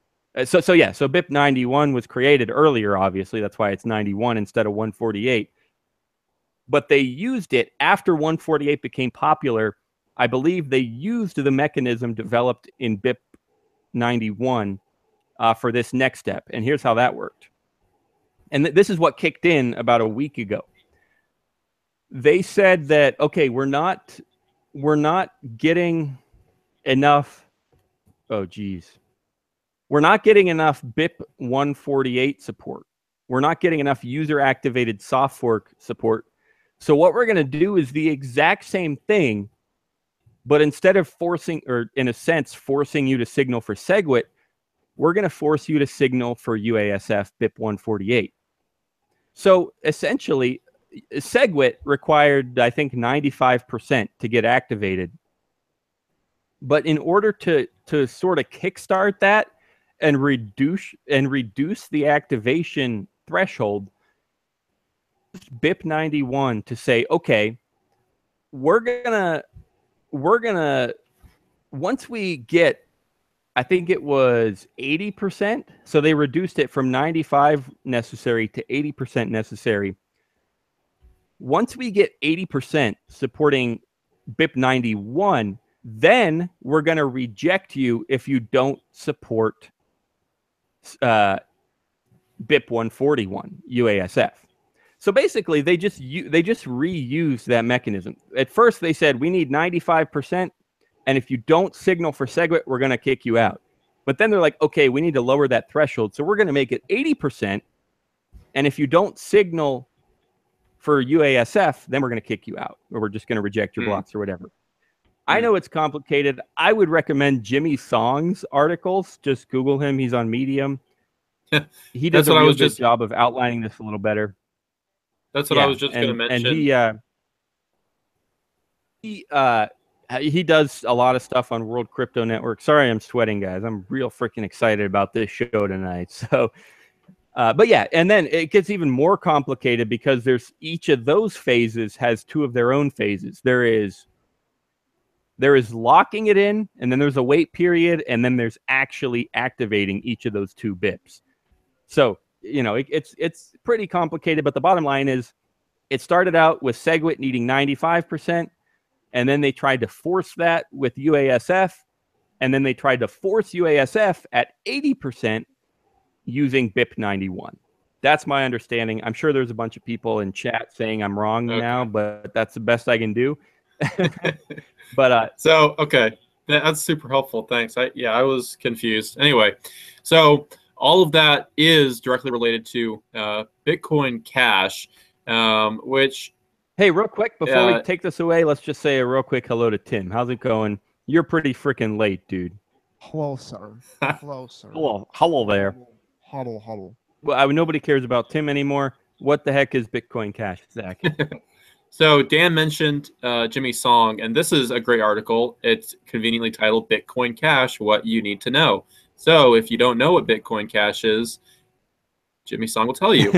So BIP91 was created earlier, obviously. That's why it's 91 instead of 148. But they used it after 148 became popular. I believe they used the mechanism developed in BIP91 for this next step. And here's how that worked. And this is what kicked in about a week ago. They said that, okay, we're not getting enough. Oh, geez. We're not getting enough BIP 148 support. We're not getting enough user-activated soft fork support. So what we're going to do is the exact same thing, but instead of forcing, or in a sense, forcing you to signal for SegWit, we're going to force you to signal for UASF BIP 148. So essentially, SegWit required, I think, 95% to get activated. But in order to sort of kickstart that and reduce the activation threshold, BIP91 to say, okay, we're gonna once we get, I think it was 80%. So they reduced it from 95 necessary to 80% necessary. Once we get 80% supporting BIP91, then we're going to reject you if you don't support BIP 141 UASF. So basically, they just reused that mechanism. At first, they said we need 95%. And if you don't signal for SegWit, we're going to kick you out. But then they're like, okay, we need to lower that threshold. So we're going to make it 80%. And if you don't signal for UASF, then we're going to kick you out. Or we're just going to reject your blocks or whatever. I know it's complicated. I would recommend Jimmy Song's articles. Just Google him. He's on Medium. He does a real good job of outlining this a little better. That's what I was just going to mention. And he does a lot of stuff on World Crypto Network. Sorry, I'm sweating, guys. I'm real freaking excited about this show tonight. So, but yeah, and then it gets even more complicated because there's each of those phases has two of their own phases. There is locking it in, and then there's a wait period, and then there's actually activating each of those two BIPs. So, you know, it's pretty complicated, but the bottom line is it started out with SegWit needing 95%. And then they tried to force that with UASF. And then they tried to force UASF at 80% using BIP91. That's my understanding. I'm sure there's a bunch of people in chat saying I'm wrong now, but that's the best I can do. But so, okay. That's super helpful. Thanks. I was confused. Anyway, so all of that is directly related to Bitcoin Cash, which... Hey, real quick, before we take this away, let's just say a real quick hello to Tim. How's it going? You're pretty freaking late, dude. Hello, sir. Hello, sir. Hello there. Huddle. Well, nobody cares about Tim anymore. What the heck is Bitcoin Cash, Zach? So Dan mentioned Jimmy Song, and this is a great article. It's conveniently titled Bitcoin Cash, What You Need to Know. So if you don't know what Bitcoin Cash is, Jimmy Song will tell you.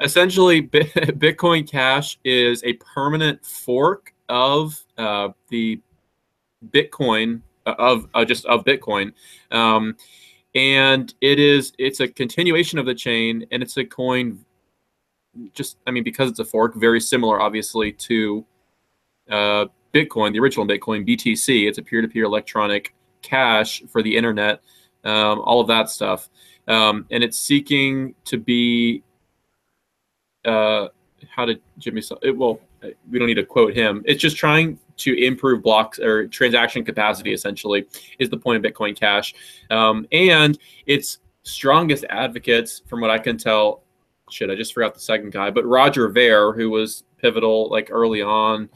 Essentially, Bitcoin Cash is a permanent fork of the Bitcoin of Bitcoin, and it's a continuation of the chain, and it's a coin. Because it's a fork, very similar, obviously, to Bitcoin, the original Bitcoin, BTC. It's a peer-to-peer electronic cash for the internet, all of that stuff, and it's seeking to be. How did Jimmy? Well, we don't need to quote him. It's just trying to improve blocks or transaction capacity. Essentially, is the point of Bitcoin Cash, and its strongest advocates, from what I can tell, shit, I just forgot the second guy, but Roger Ver, who was pivotal like early on.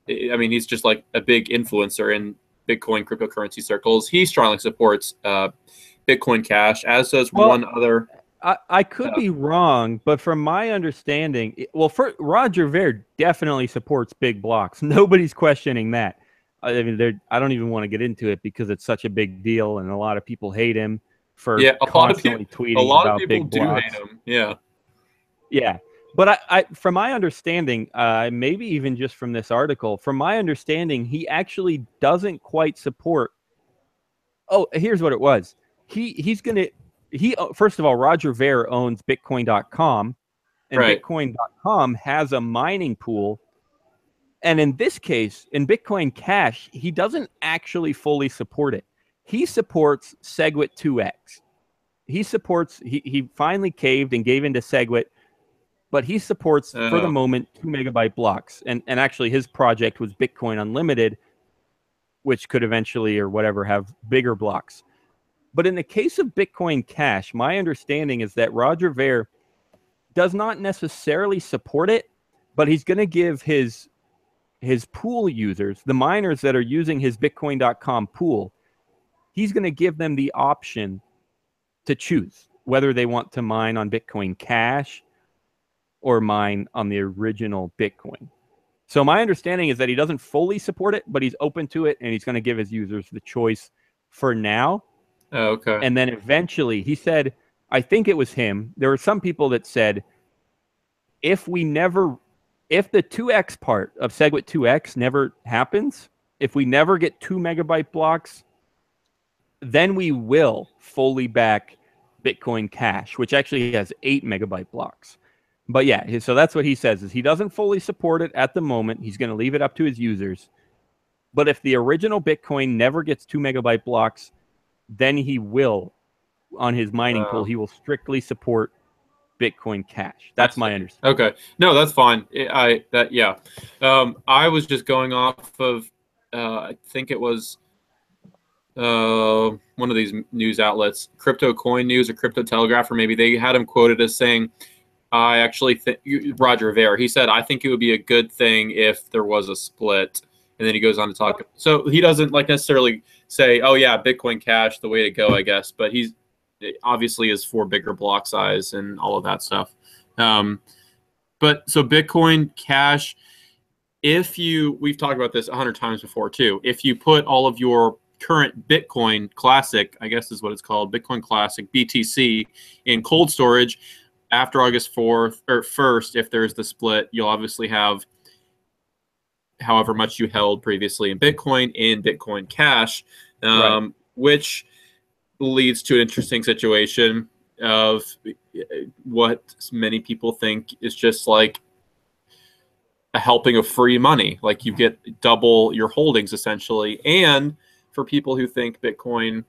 I mean, he's just like a big influencer in Bitcoin cryptocurrency circles. He strongly supports Bitcoin Cash, as does one other. I could be wrong, but from my understanding, well, Roger Ver definitely supports big blocks. Nobody's questioning that. I mean, I don't even want to get into it because it's such a big deal, and a lot of people hate him for constantly tweeting about big blocks. Hate him. Yeah, yeah. But from my understanding, maybe even just from this article, from my understanding, he actually doesn't quite support. Oh, here's what it was. First of all, Roger Ver owns Bitcoin.com, and right. Bitcoin.com has a mining pool. And in this case, in Bitcoin Cash, he doesn't actually fully support it. He supports SegWit 2x. He finally caved and gave into SegWit, but he supports, for the moment, 2 megabyte blocks. And actually, his project was Bitcoin Unlimited, which could eventually, or whatever, have bigger blocks. But in the case of Bitcoin Cash, my understanding is that Roger Ver does not necessarily support it, but he's going to give his pool users, the miners that are using his Bitcoin.com pool, he's going to give them the option to choose whether they want to mine on Bitcoin Cash or mine on the original Bitcoin. So my understanding is that he doesn't fully support it, but he's open to it, and he's going to give his users the choice for now. Oh, okay. And then eventually, he said, I think it was him, there were some people that said, if the 2x part of SegWit 2x never happens, if we never get 2 megabyte blocks, then we will fully back Bitcoin Cash, which actually has 8 megabyte blocks. But yeah, so that's what he says, is he doesn't fully support it at the moment. He's going to leave it up to his users. But if the original Bitcoin never gets 2 megabyte blocks, then he will, on his mining pool, he will strictly support Bitcoin Cash. That's my understanding. Okay, no, that's fine. I was just going off of I think it was one of these news outlets, Crypto Coin News or Crypto Telegraph, or maybe they had him quoted as saying, I actually think, Roger Ver, he said, I think it would be a good thing if there was a split. And then he goes on to talk. So he doesn't like necessarily say, oh yeah, Bitcoin Cash, the way to go, I guess. But he's obviously is for bigger block size and all of that stuff. But so Bitcoin Cash, we've talked about this 100 times before too. If you put all of your current Bitcoin Classic, I guess is what it's called, Bitcoin Classic, BTC, in cold storage after August 4th or 1st, if there's the split, you'll obviously have however much you held previously in Bitcoin Cash, Right. which leads to an interesting situation of what many people think is just like a helping of free money. Like you get double your holdings essentially. And for people who think Bitcoin,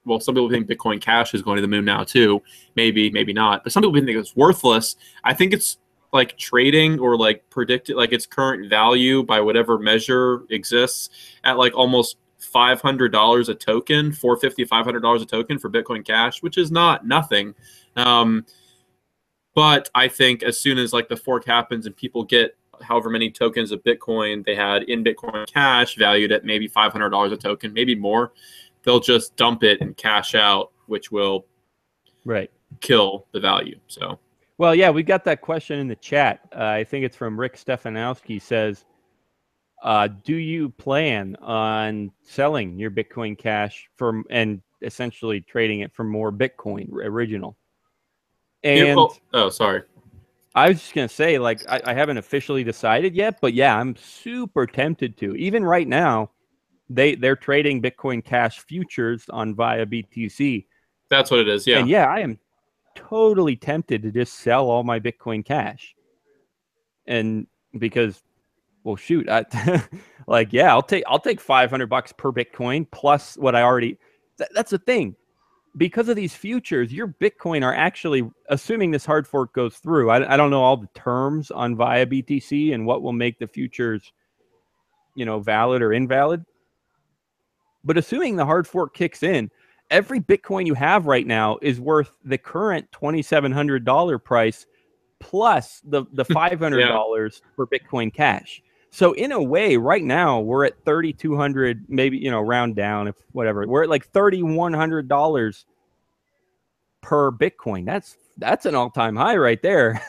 well, some people think Bitcoin Cash is going to the moon now too. Maybe, maybe not. But some people think it's worthless. I think it's like trading or like predicted, like its current value by whatever measure exists at like almost $500 a token, $450, $500 a token for Bitcoin Cash, which is not nothing. But I think as soon as like the fork happens and people get however many tokens of Bitcoin they had in Bitcoin Cash valued at maybe $500 a token, maybe more, they'll just dump it and cash out, which will kill the value. So. Well, yeah, we got that question in the chat. I think it's from Rick Stefanowski. Says, do you plan on selling your Bitcoin Cash and essentially trading it for more Bitcoin original? And sorry. I was just going to say, like, I haven't officially decided yet, but yeah, I'm super tempted to. Even right now, they're trading Bitcoin Cash futures via BTC. That's what it is, yeah. And yeah, I am totally tempted to just sell all my Bitcoin Cash. And because, well, shoot, like, yeah, I'll take $500 per Bitcoin plus what I already. That's the thing. Because of these futures, your Bitcoin are actually, assuming this hard fork goes through, I don't know all the terms on via BTC and what will make the futures, valid or invalid. But assuming the hard fork kicks in, every Bitcoin you have right now is worth the current $2,700 price plus the $500 for Bitcoin Cash. So in a way, right now we're at 3,200, maybe round down if whatever. We're at like $3,100 per Bitcoin. That's an all-time high right there.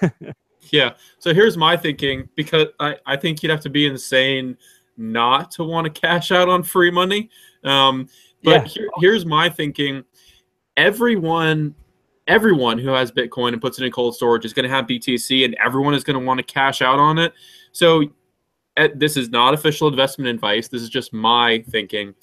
Yeah. So here's my thinking, because I think you'd have to be insane not to want to cash out on free money. But here's my thinking. Everyone who has Bitcoin and puts it in cold storage is going to have BTC, and everyone is going to want to cash out on it. So this is not official investment advice. This is just my thinking.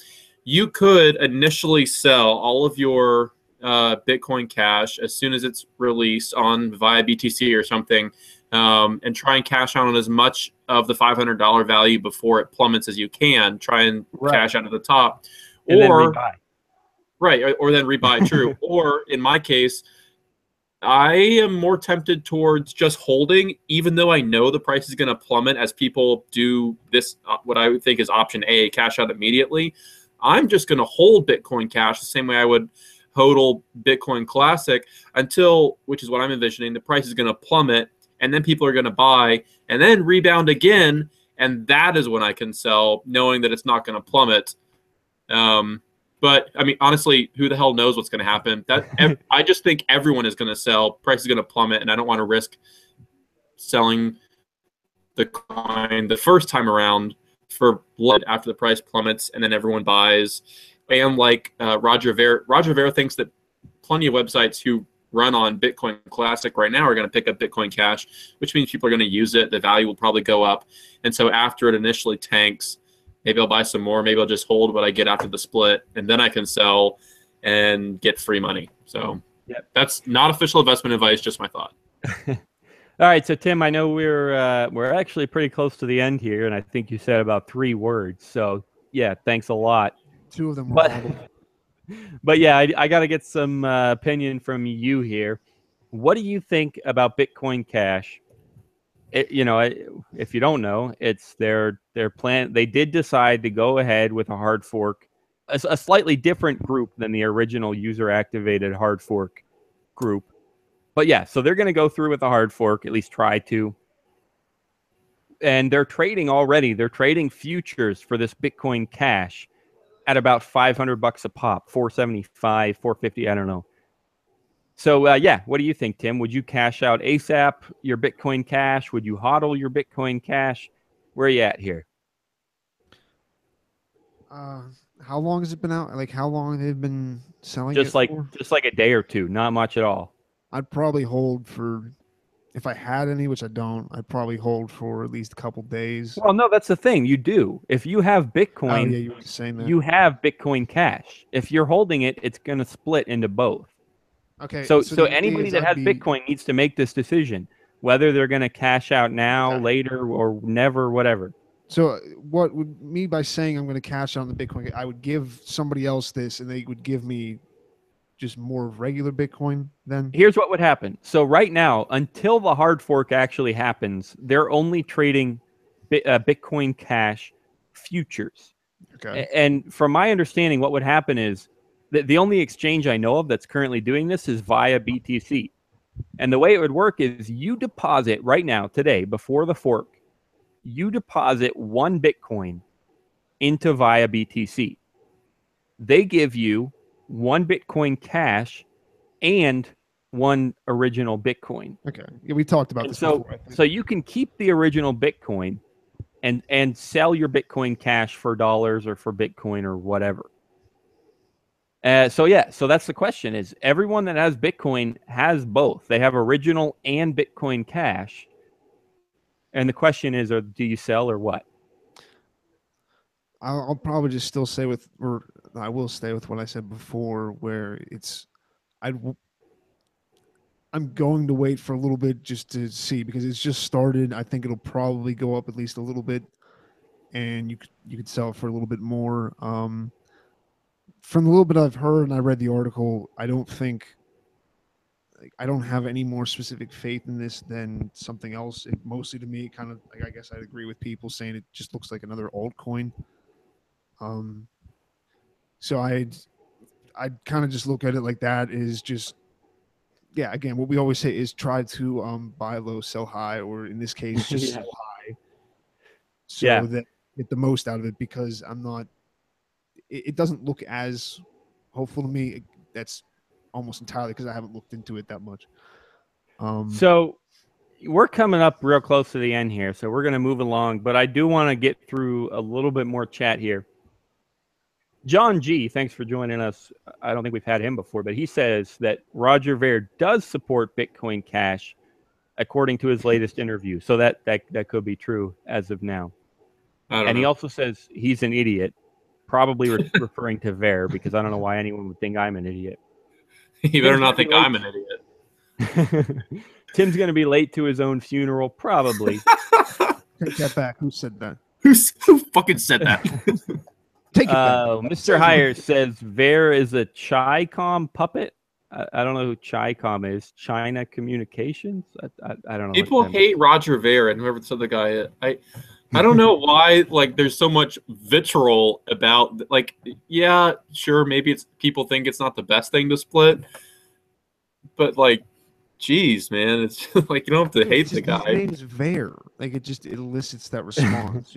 You could initially sell all of your Bitcoin Cash as soon as it's released via BTC or something, and try and cash out on as much of the $500 value before it plummets as you can. Try and cash out at the top, and then rebuy. Right, or then rebuy. True. Or in my case, I am more tempted towards just holding, even though I know the price is going to plummet as people do this, what I would think is option A, cash out immediately. I'm just going to hold Bitcoin Cash the same way I would hodl Bitcoin Classic until, which is what I'm envisioning, the price is going to plummet, and then people are going to buy and then rebound again, and that is when I can sell, knowing that it's not going to plummet. But I mean, honestly, who the hell knows what's going to happen? I just think everyone is going to sell. Price is going to plummet, and I don't want to risk selling the coin the first time around for blood after the price plummets, and then everyone buys. And like Roger Ver thinks that plenty of websites who run on Bitcoin Classic right now are going to pick up Bitcoin Cash, which means people are going to use it. The value will probably go up, and so after it initially tanks, maybe I'll buy some more. Maybe I'll just hold what I get after the split, and then I can sell and get free money. So that's not official investment advice, just my thought. All right, so Tim, I know we're actually pretty close to the end here, and I think you said about 3 words. So yeah, thanks a lot. 2 of them were but yeah, I got to get some opinion from you here. What do you think about Bitcoin Cash? If you don't know, it's their plan. They did decide to go ahead with a hard fork, a slightly different group than the original user-activated hard fork group. But yeah, so they're going to go through with a hard fork, at least try to. And they're trading already. They're trading futures for this Bitcoin Cash at about $500 a pop, 475, 450, I don't know. So, yeah, what do you think, Tim? Would you cash out ASAP your Bitcoin Cash? Would you hodl your Bitcoin Cash? Where are you at here? How long has it been out? Like, how long they've been selling just it like for? Just like a day or two, not much at all. I'd probably hold for, if I had any, which I don't, I'd probably hold for at least a couple days. Well, no, that's the thing. You do. If you have Bitcoin, oh, yeah, you were saying that. You have Bitcoin Cash. If you're holding it, it's going to split into both. Okay. So anybody that has Bitcoin needs to make this decision, whether they're going to cash out now, later, or never, whatever. So what would me by saying I'm going to cash out on the Bitcoin, I would give somebody else this, and they would give me just more regular Bitcoin then? Here's what would happen. So right now, until the hard fork actually happens, they're only trading Bitcoin Cash futures. Okay. And from my understanding, what would happen is the only exchange I know of that's currently doing this is via BTC. And the way it would work is you deposit right now, today, before the fork, you deposit 1 Bitcoin into via BTC. They give you 1 Bitcoin Cash and 1 original Bitcoin. Okay. Yeah, we talked about this before, I think. So you can keep the original Bitcoin and sell your Bitcoin Cash for dollars or for Bitcoin or whatever. So that's the question is everyone that has Bitcoin has both. They have original and Bitcoin Cash. And the question is, do you sell or what? I'll probably just still stay with, or I will stay with what I said before, where I'm going to wait for a little bit just to see, because it's just started. I think it'll probably go up at least a little bit, and you could sell it for a little bit more. From the little bit I've heard and I read the article, I don't have any more specific faith in this than something else. It mostly, to me, kind of, like, I guess I'd agree with people saying it just looks like another altcoin. So I'd kind of just look at it like that, is just yeah, again, what we always say is try to buy low, sell high, or in this case, just Yeah. sell high, so Yeah. that get the most out of it. Because I'm not, it doesn't look as hopeful to me. That's almost entirely because I haven't looked into it that much. So we're coming up real close to the end here, so we're going to move along, but I do want to get through a little bit more chat here. John G, thanks for joining us. I don't think we've had him before, but he says that Roger Ver does support Bitcoin Cash according to his latest interview. So that could be true as of now. And he also says he's an idiot, probably referring to Ver, because I don't know why anyone would think I'm an idiot. You better not think I'm an idiot. Tim's going to be late to his own funeral, probably. Take that back. Who said that? Who fucking said that? Take it back. Mr. Hire says Ver is a Chi-Com puppet. I don't know who Chi-Com is. China Communications? I don't know. People hate Roger Ver and whoever the other guy is. I don't know why like there's so much vitriol about like, yeah, sure, maybe it's people think it's not the best thing to split, but like, geez, man, it's just, like you don't have to hate the guy. His name's Ver. Like it elicits that response.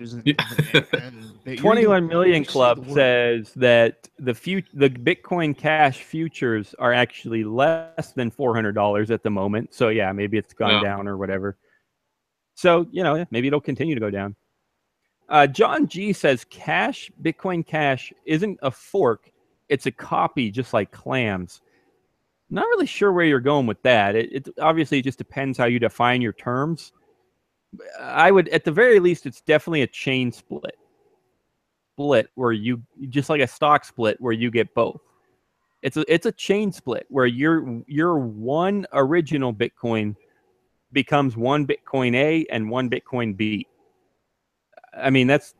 21 Million Club says that the Bitcoin Cash futures are actually less than $400 at the moment. So yeah, maybe it's gone down or whatever. So maybe it'll continue to go down. John G says Bitcoin Cash isn't a fork; it's a copy, just like clams. Not really sure where you're going with that. It obviously just depends how you define your terms. I would, at the very least, it's definitely a chain split where you just like a stock split where you get both. It's a chain split where your one original Bitcoin becomes one Bitcoin A and one Bitcoin B. I mean, it's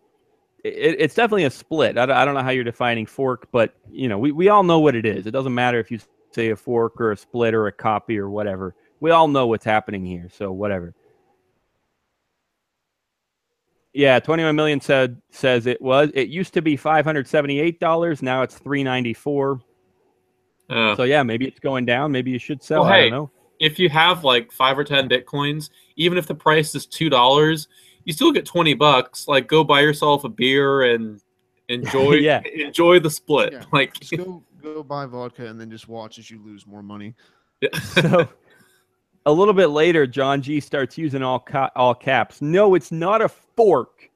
definitely a split. I don't know how you're defining fork, but we all know what it is. It doesn't matter if you say a fork or a split or a copy or whatever. We all know what's happening here, so whatever. Yeah, 21 Million says it used to be $578, now it's $394. So yeah, maybe it's going down. Maybe you should sell. Well, I hey, don't know. If you have like 5 or 10 Bitcoins, even if the price is $2, you still get $20. Like, go buy yourself a beer and enjoy enjoy the split. Yeah, like, just go buy vodka and then just watch as you lose more money. So a little bit later, John G starts using all caps. No, it's not a fork.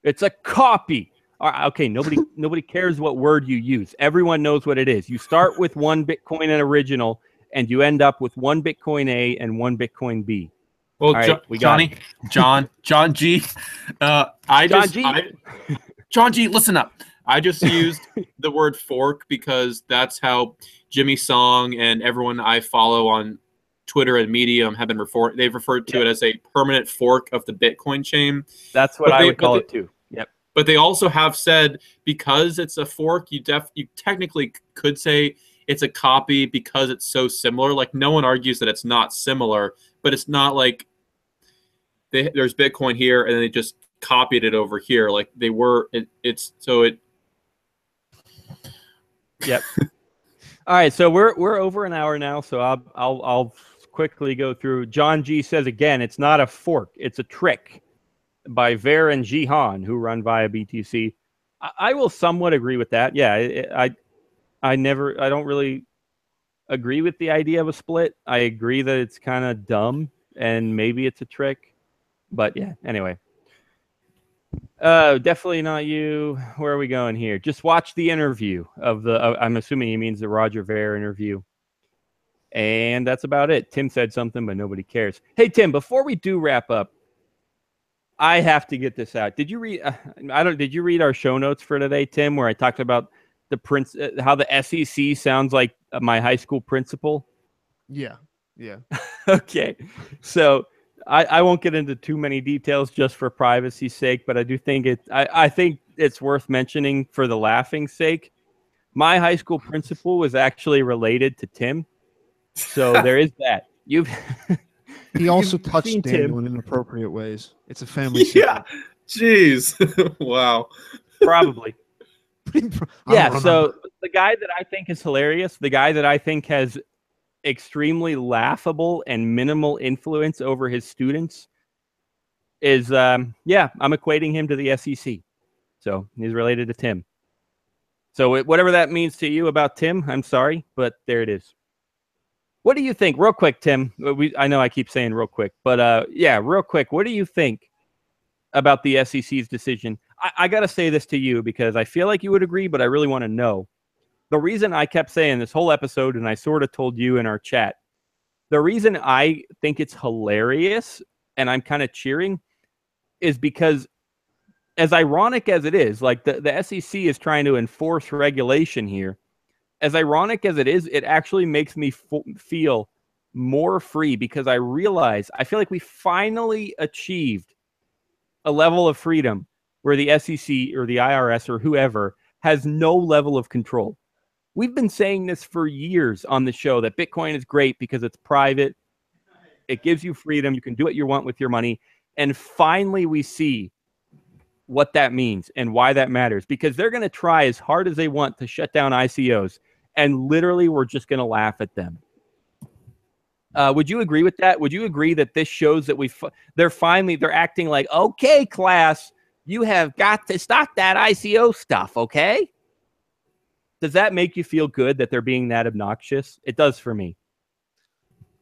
It's a copy. Okay, nobody cares what word you use. Everyone knows what it is. You start with one Bitcoin and original, and you end up with one Bitcoin A and one Bitcoin B. Well, right, John G. John G, listen up. I just used the word fork because that's how Jimmy Song and everyone I follow on Twitter and Medium have been they've referred to it as a permanent fork of the Bitcoin chain. That's what I would call it too. Yep. But they also have said because it's a fork, you technically could say it's a copy because it's so similar. Like, no one argues that it's not similar, but it's not like there's Bitcoin here and then they just copied it over here. Like they were. Yep. All right, so we're over an hour now, so I'll quickly go through. John G says again, it's not a fork, it's a trick by Ver and Jihan, who run via BTC. I will somewhat agree with that. Yeah, I don't really agree with the idea of a split. I agree that it's kind of dumb and maybe it's a trick, but yeah. Anyway. Definitely not you. Where are we going here? Just watch the interview of the. I'm assuming he means the Roger Ver interview, and that's about it. Tim said something, but nobody cares. Hey Tim, before we do wrap up, I have to get this out. Did you read? Did you read our show notes for today, Tim, where I talked about how the SEC sounds like my high school principal? Yeah. Okay, so. I won't get into too many details just for privacy's sake, but I do think I think it's worth mentioning for the laughing sake. My high school principal was actually related to Tim, so there is that. He also touched Daniel in inappropriate ways. It's a family secret. Yeah, jeez, wow. Probably. Yeah. So the guy that I think is hilarious, the guy that I think has extremely laughable and minimal influence over his students is, yeah, I'm equating him to the SEC. So he's related to Tim. So whatever that means to you about Tim, I'm sorry, but there it is. What do you think? Real quick, Tim. I know I keep saying real quick, but yeah, real quick. What do you think about the SEC's decision? I got to say this to you because I feel like you would agree, but I really want to know. The reason I kept saying this whole episode, and I sort of told you in our chat, the reason I think it's hilarious and I'm kind of cheering is because, as ironic as it is, like the SEC is trying to enforce regulation here. As ironic as it is, it actually makes me feel more free because I realize I feel like we finally achieved a level of freedom where the SEC or the IRS or whoever has no level of control. We've been saying this for years on the show that Bitcoin is great because it's private. It gives you freedom. You can do what you want with your money. And finally, we see what that means and why that matters, because they're going to try as hard as they want to shut down ICOs. And literally, we're just going to laugh at them. Would you agree with that? Would you agree that this shows that they're acting like, okay, class, you have got to stop that ICO stuff, okay? Does that make you feel good that they're being that obnoxious? It does for me.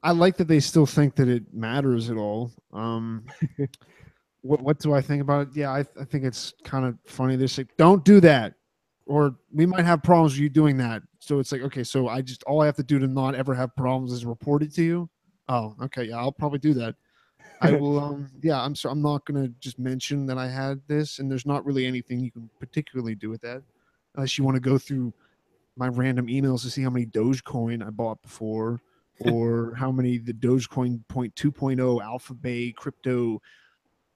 I like that they still think that it matters at all. What do I think about it? Yeah, I think it's kind of funny. They're like, don't do that, or we might have problems with you doing that. So it's like, okay, so all I have to do to not ever have problems is report it to you. Oh, okay, yeah, I'll probably do that. I will. Yeah, I'm not gonna just mention that I had this, and there's not really anything you can particularly do with that, unless you want to go through my random emails to see how many Dogecoin I bought before, or how many the Dogecoin 2.0 Alpha Bay crypto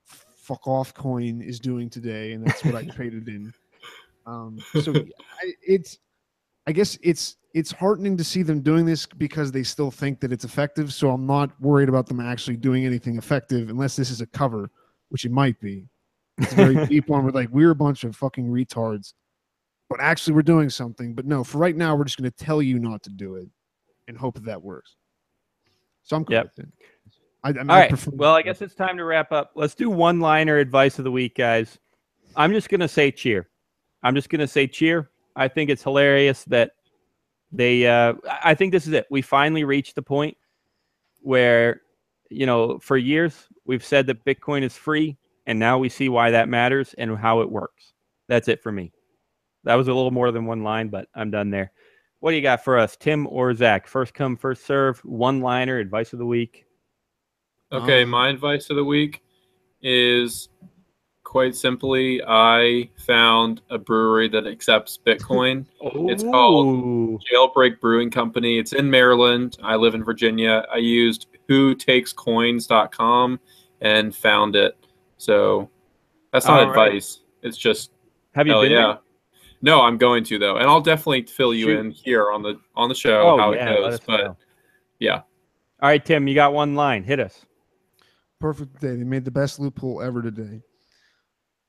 fuck off coin is doing today, and that's what I traded in. So I guess it's heartening to see them doing this because they still think that it's effective. So I'm not worried about them actually doing anything effective unless this is a cover, which it might be. It's a very deep one. We're like, we're a bunch of fucking retards, but actually we're doing something. But no, for right now, we're just going to tell you not to do it and hope that works. So I'm cool with it. All right. Well, I guess it's time to wrap up. Let's do one-liner advice of the week, guys. I'm just going to say cheer. I'm just going to say cheer. I think it's hilarious that I think this is it. We finally reached the point where, for years we've said that Bitcoin is free, and now we see why that matters and how it works. That's it for me. That was a little more than one line, but I'm done there. What do you got for us, Tim or Zach? First come, first serve, one-liner advice of the week. Okay, my advice of the week is quite simply, I found a brewery that accepts Bitcoin. It's called Jailbreak Brewing Company. It's in Maryland. I live in Virginia. I used whotakescoins.com and found it. So that's not advice. It's just, have you been there? No, I'm going to though, and I'll definitely fill you in here on the show how it goes. But yeah. All right, Tim, you got one line. Hit us. Perfect day. They made the best loophole ever today.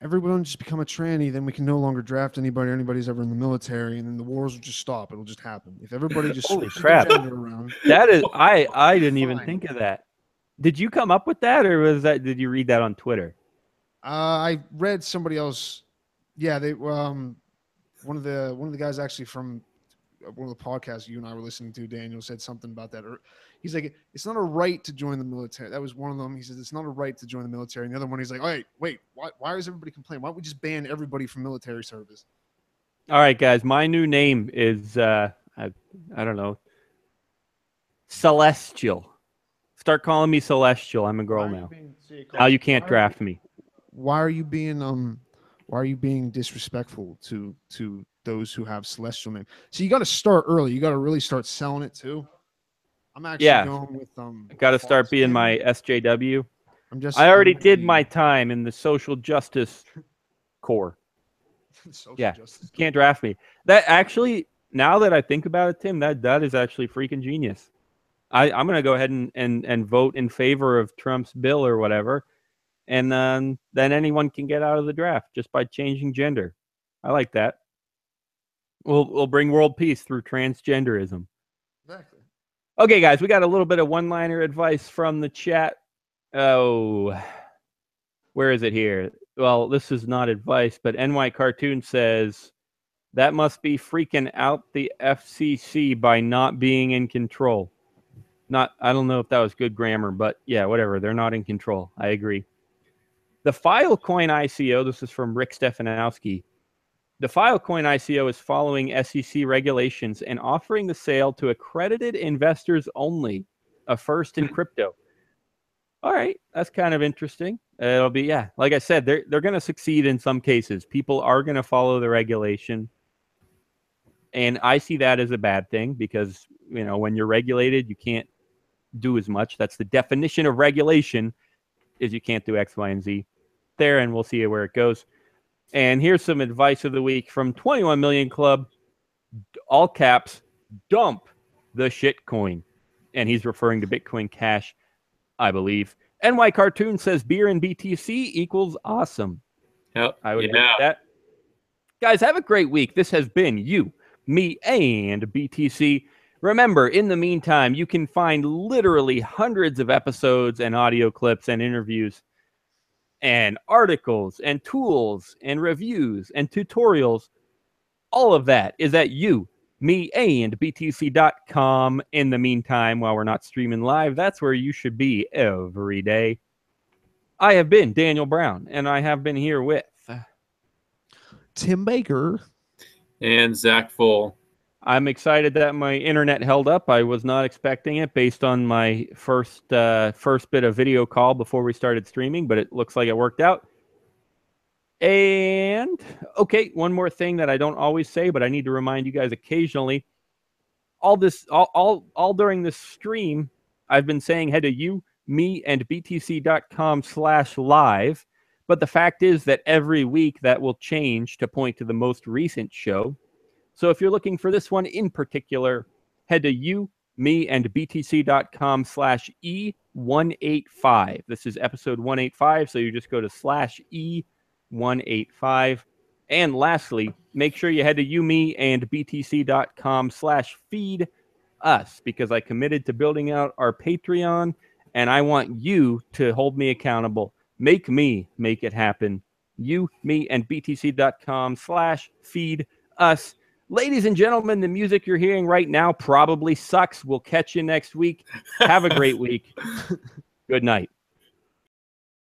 Everyone just become a tranny, then we can no longer draft anybody or anybody's ever in the military, and then the wars will just stop. It'll just happen. If everybody just switches their gender around. That is, I didn't even think of that. Did you come up with that, or did you read that on Twitter? I read somebody else. Yeah, they one of the guys actually from one of the podcasts you and I were listening to, Daniel, said something about that. He's like, it's not a right to join the military. That was one of them. He says it's not a right to join the military. And the other one, he's like, wait, why is everybody complaining? Why don't we just ban everybody from military service? All right, guys, my new name is I don't know, Celestial. Start calling me Celestial. I'm a girl now. Now you can't draft me. Why are you being disrespectful to those who have Celestial name? So you got to start early. You got to really start selling it too. I'm actually going with got to start being my SJW. I already did my time in the social justice corps. Justice can't draft me. That actually, now that I think about it, Tim, that is actually freaking genius. I'm gonna go ahead and vote in favor of Trump's bill or whatever, and then anyone can get out of the draft just by changing gender. I like that. We'll bring world peace through transgenderism. Exactly. Okay, guys, we got a little bit of one-liner advice from the chat. Oh, where is it here? Well, this is not advice, but NY Cartoon says that must be freaking out the FCC by not being in control. I don't know if that was good grammar, but yeah, whatever. They're not in control. I agree. The Filecoin ICO, this is from Rick Stefanowski. The Filecoin ICO is following SEC regulations and offering the sale to accredited investors only, a first in crypto. All right, that's kind of interesting. It'll be, yeah, like I said, they're going to succeed in some cases. People are going to follow the regulation. And I see that as a bad thing because, you know, when you're regulated, you can't do as much. That's the definition of regulation, is you can't do X, Y, and Z there, and we'll see where it goes. And here's some advice of the week from 21 Million Club, all caps, dump the shitcoin. And he's referring to Bitcoin Cash, I believe. NY Cartoon says beer and BTC equals awesome. Yep. I would agree with that. Guys, have a great week. This has been You, Me, and BTC. Remember, in the meantime, you can find literally hundreds of episodes and audio clips and interviews and articles and tools and reviews and tutorials. All of that is at BTC.com. In the meantime, while we're not streaming live, that's where you should be every day. I have been Daniel Brown, and I have been here with Tim Baker and Zach Full. I'm excited that my internet held up. I was not expecting it based on my first bit of video call before we started streaming, but it looks like it worked out. And okay, one more thing that I don't always say, but I need to remind you guys occasionally. All during this stream, I've been saying head to you, me, and btc.com/live. But the fact is that every week that will change to point to the most recent show. So if you're looking for this one in particular, head to you, me, and btc.com/E185. This is episode 185, so you just go to /E185. And lastly, make sure you head to you, me, and btc.com/feed us, because I committed to building out our Patreon, and I want you to hold me accountable. Make me make it happen. You, me, and btc.com/feed us. Ladies and gentlemen, the music you're hearing right now probably sucks. We'll catch you next week. Have a great week. Good night.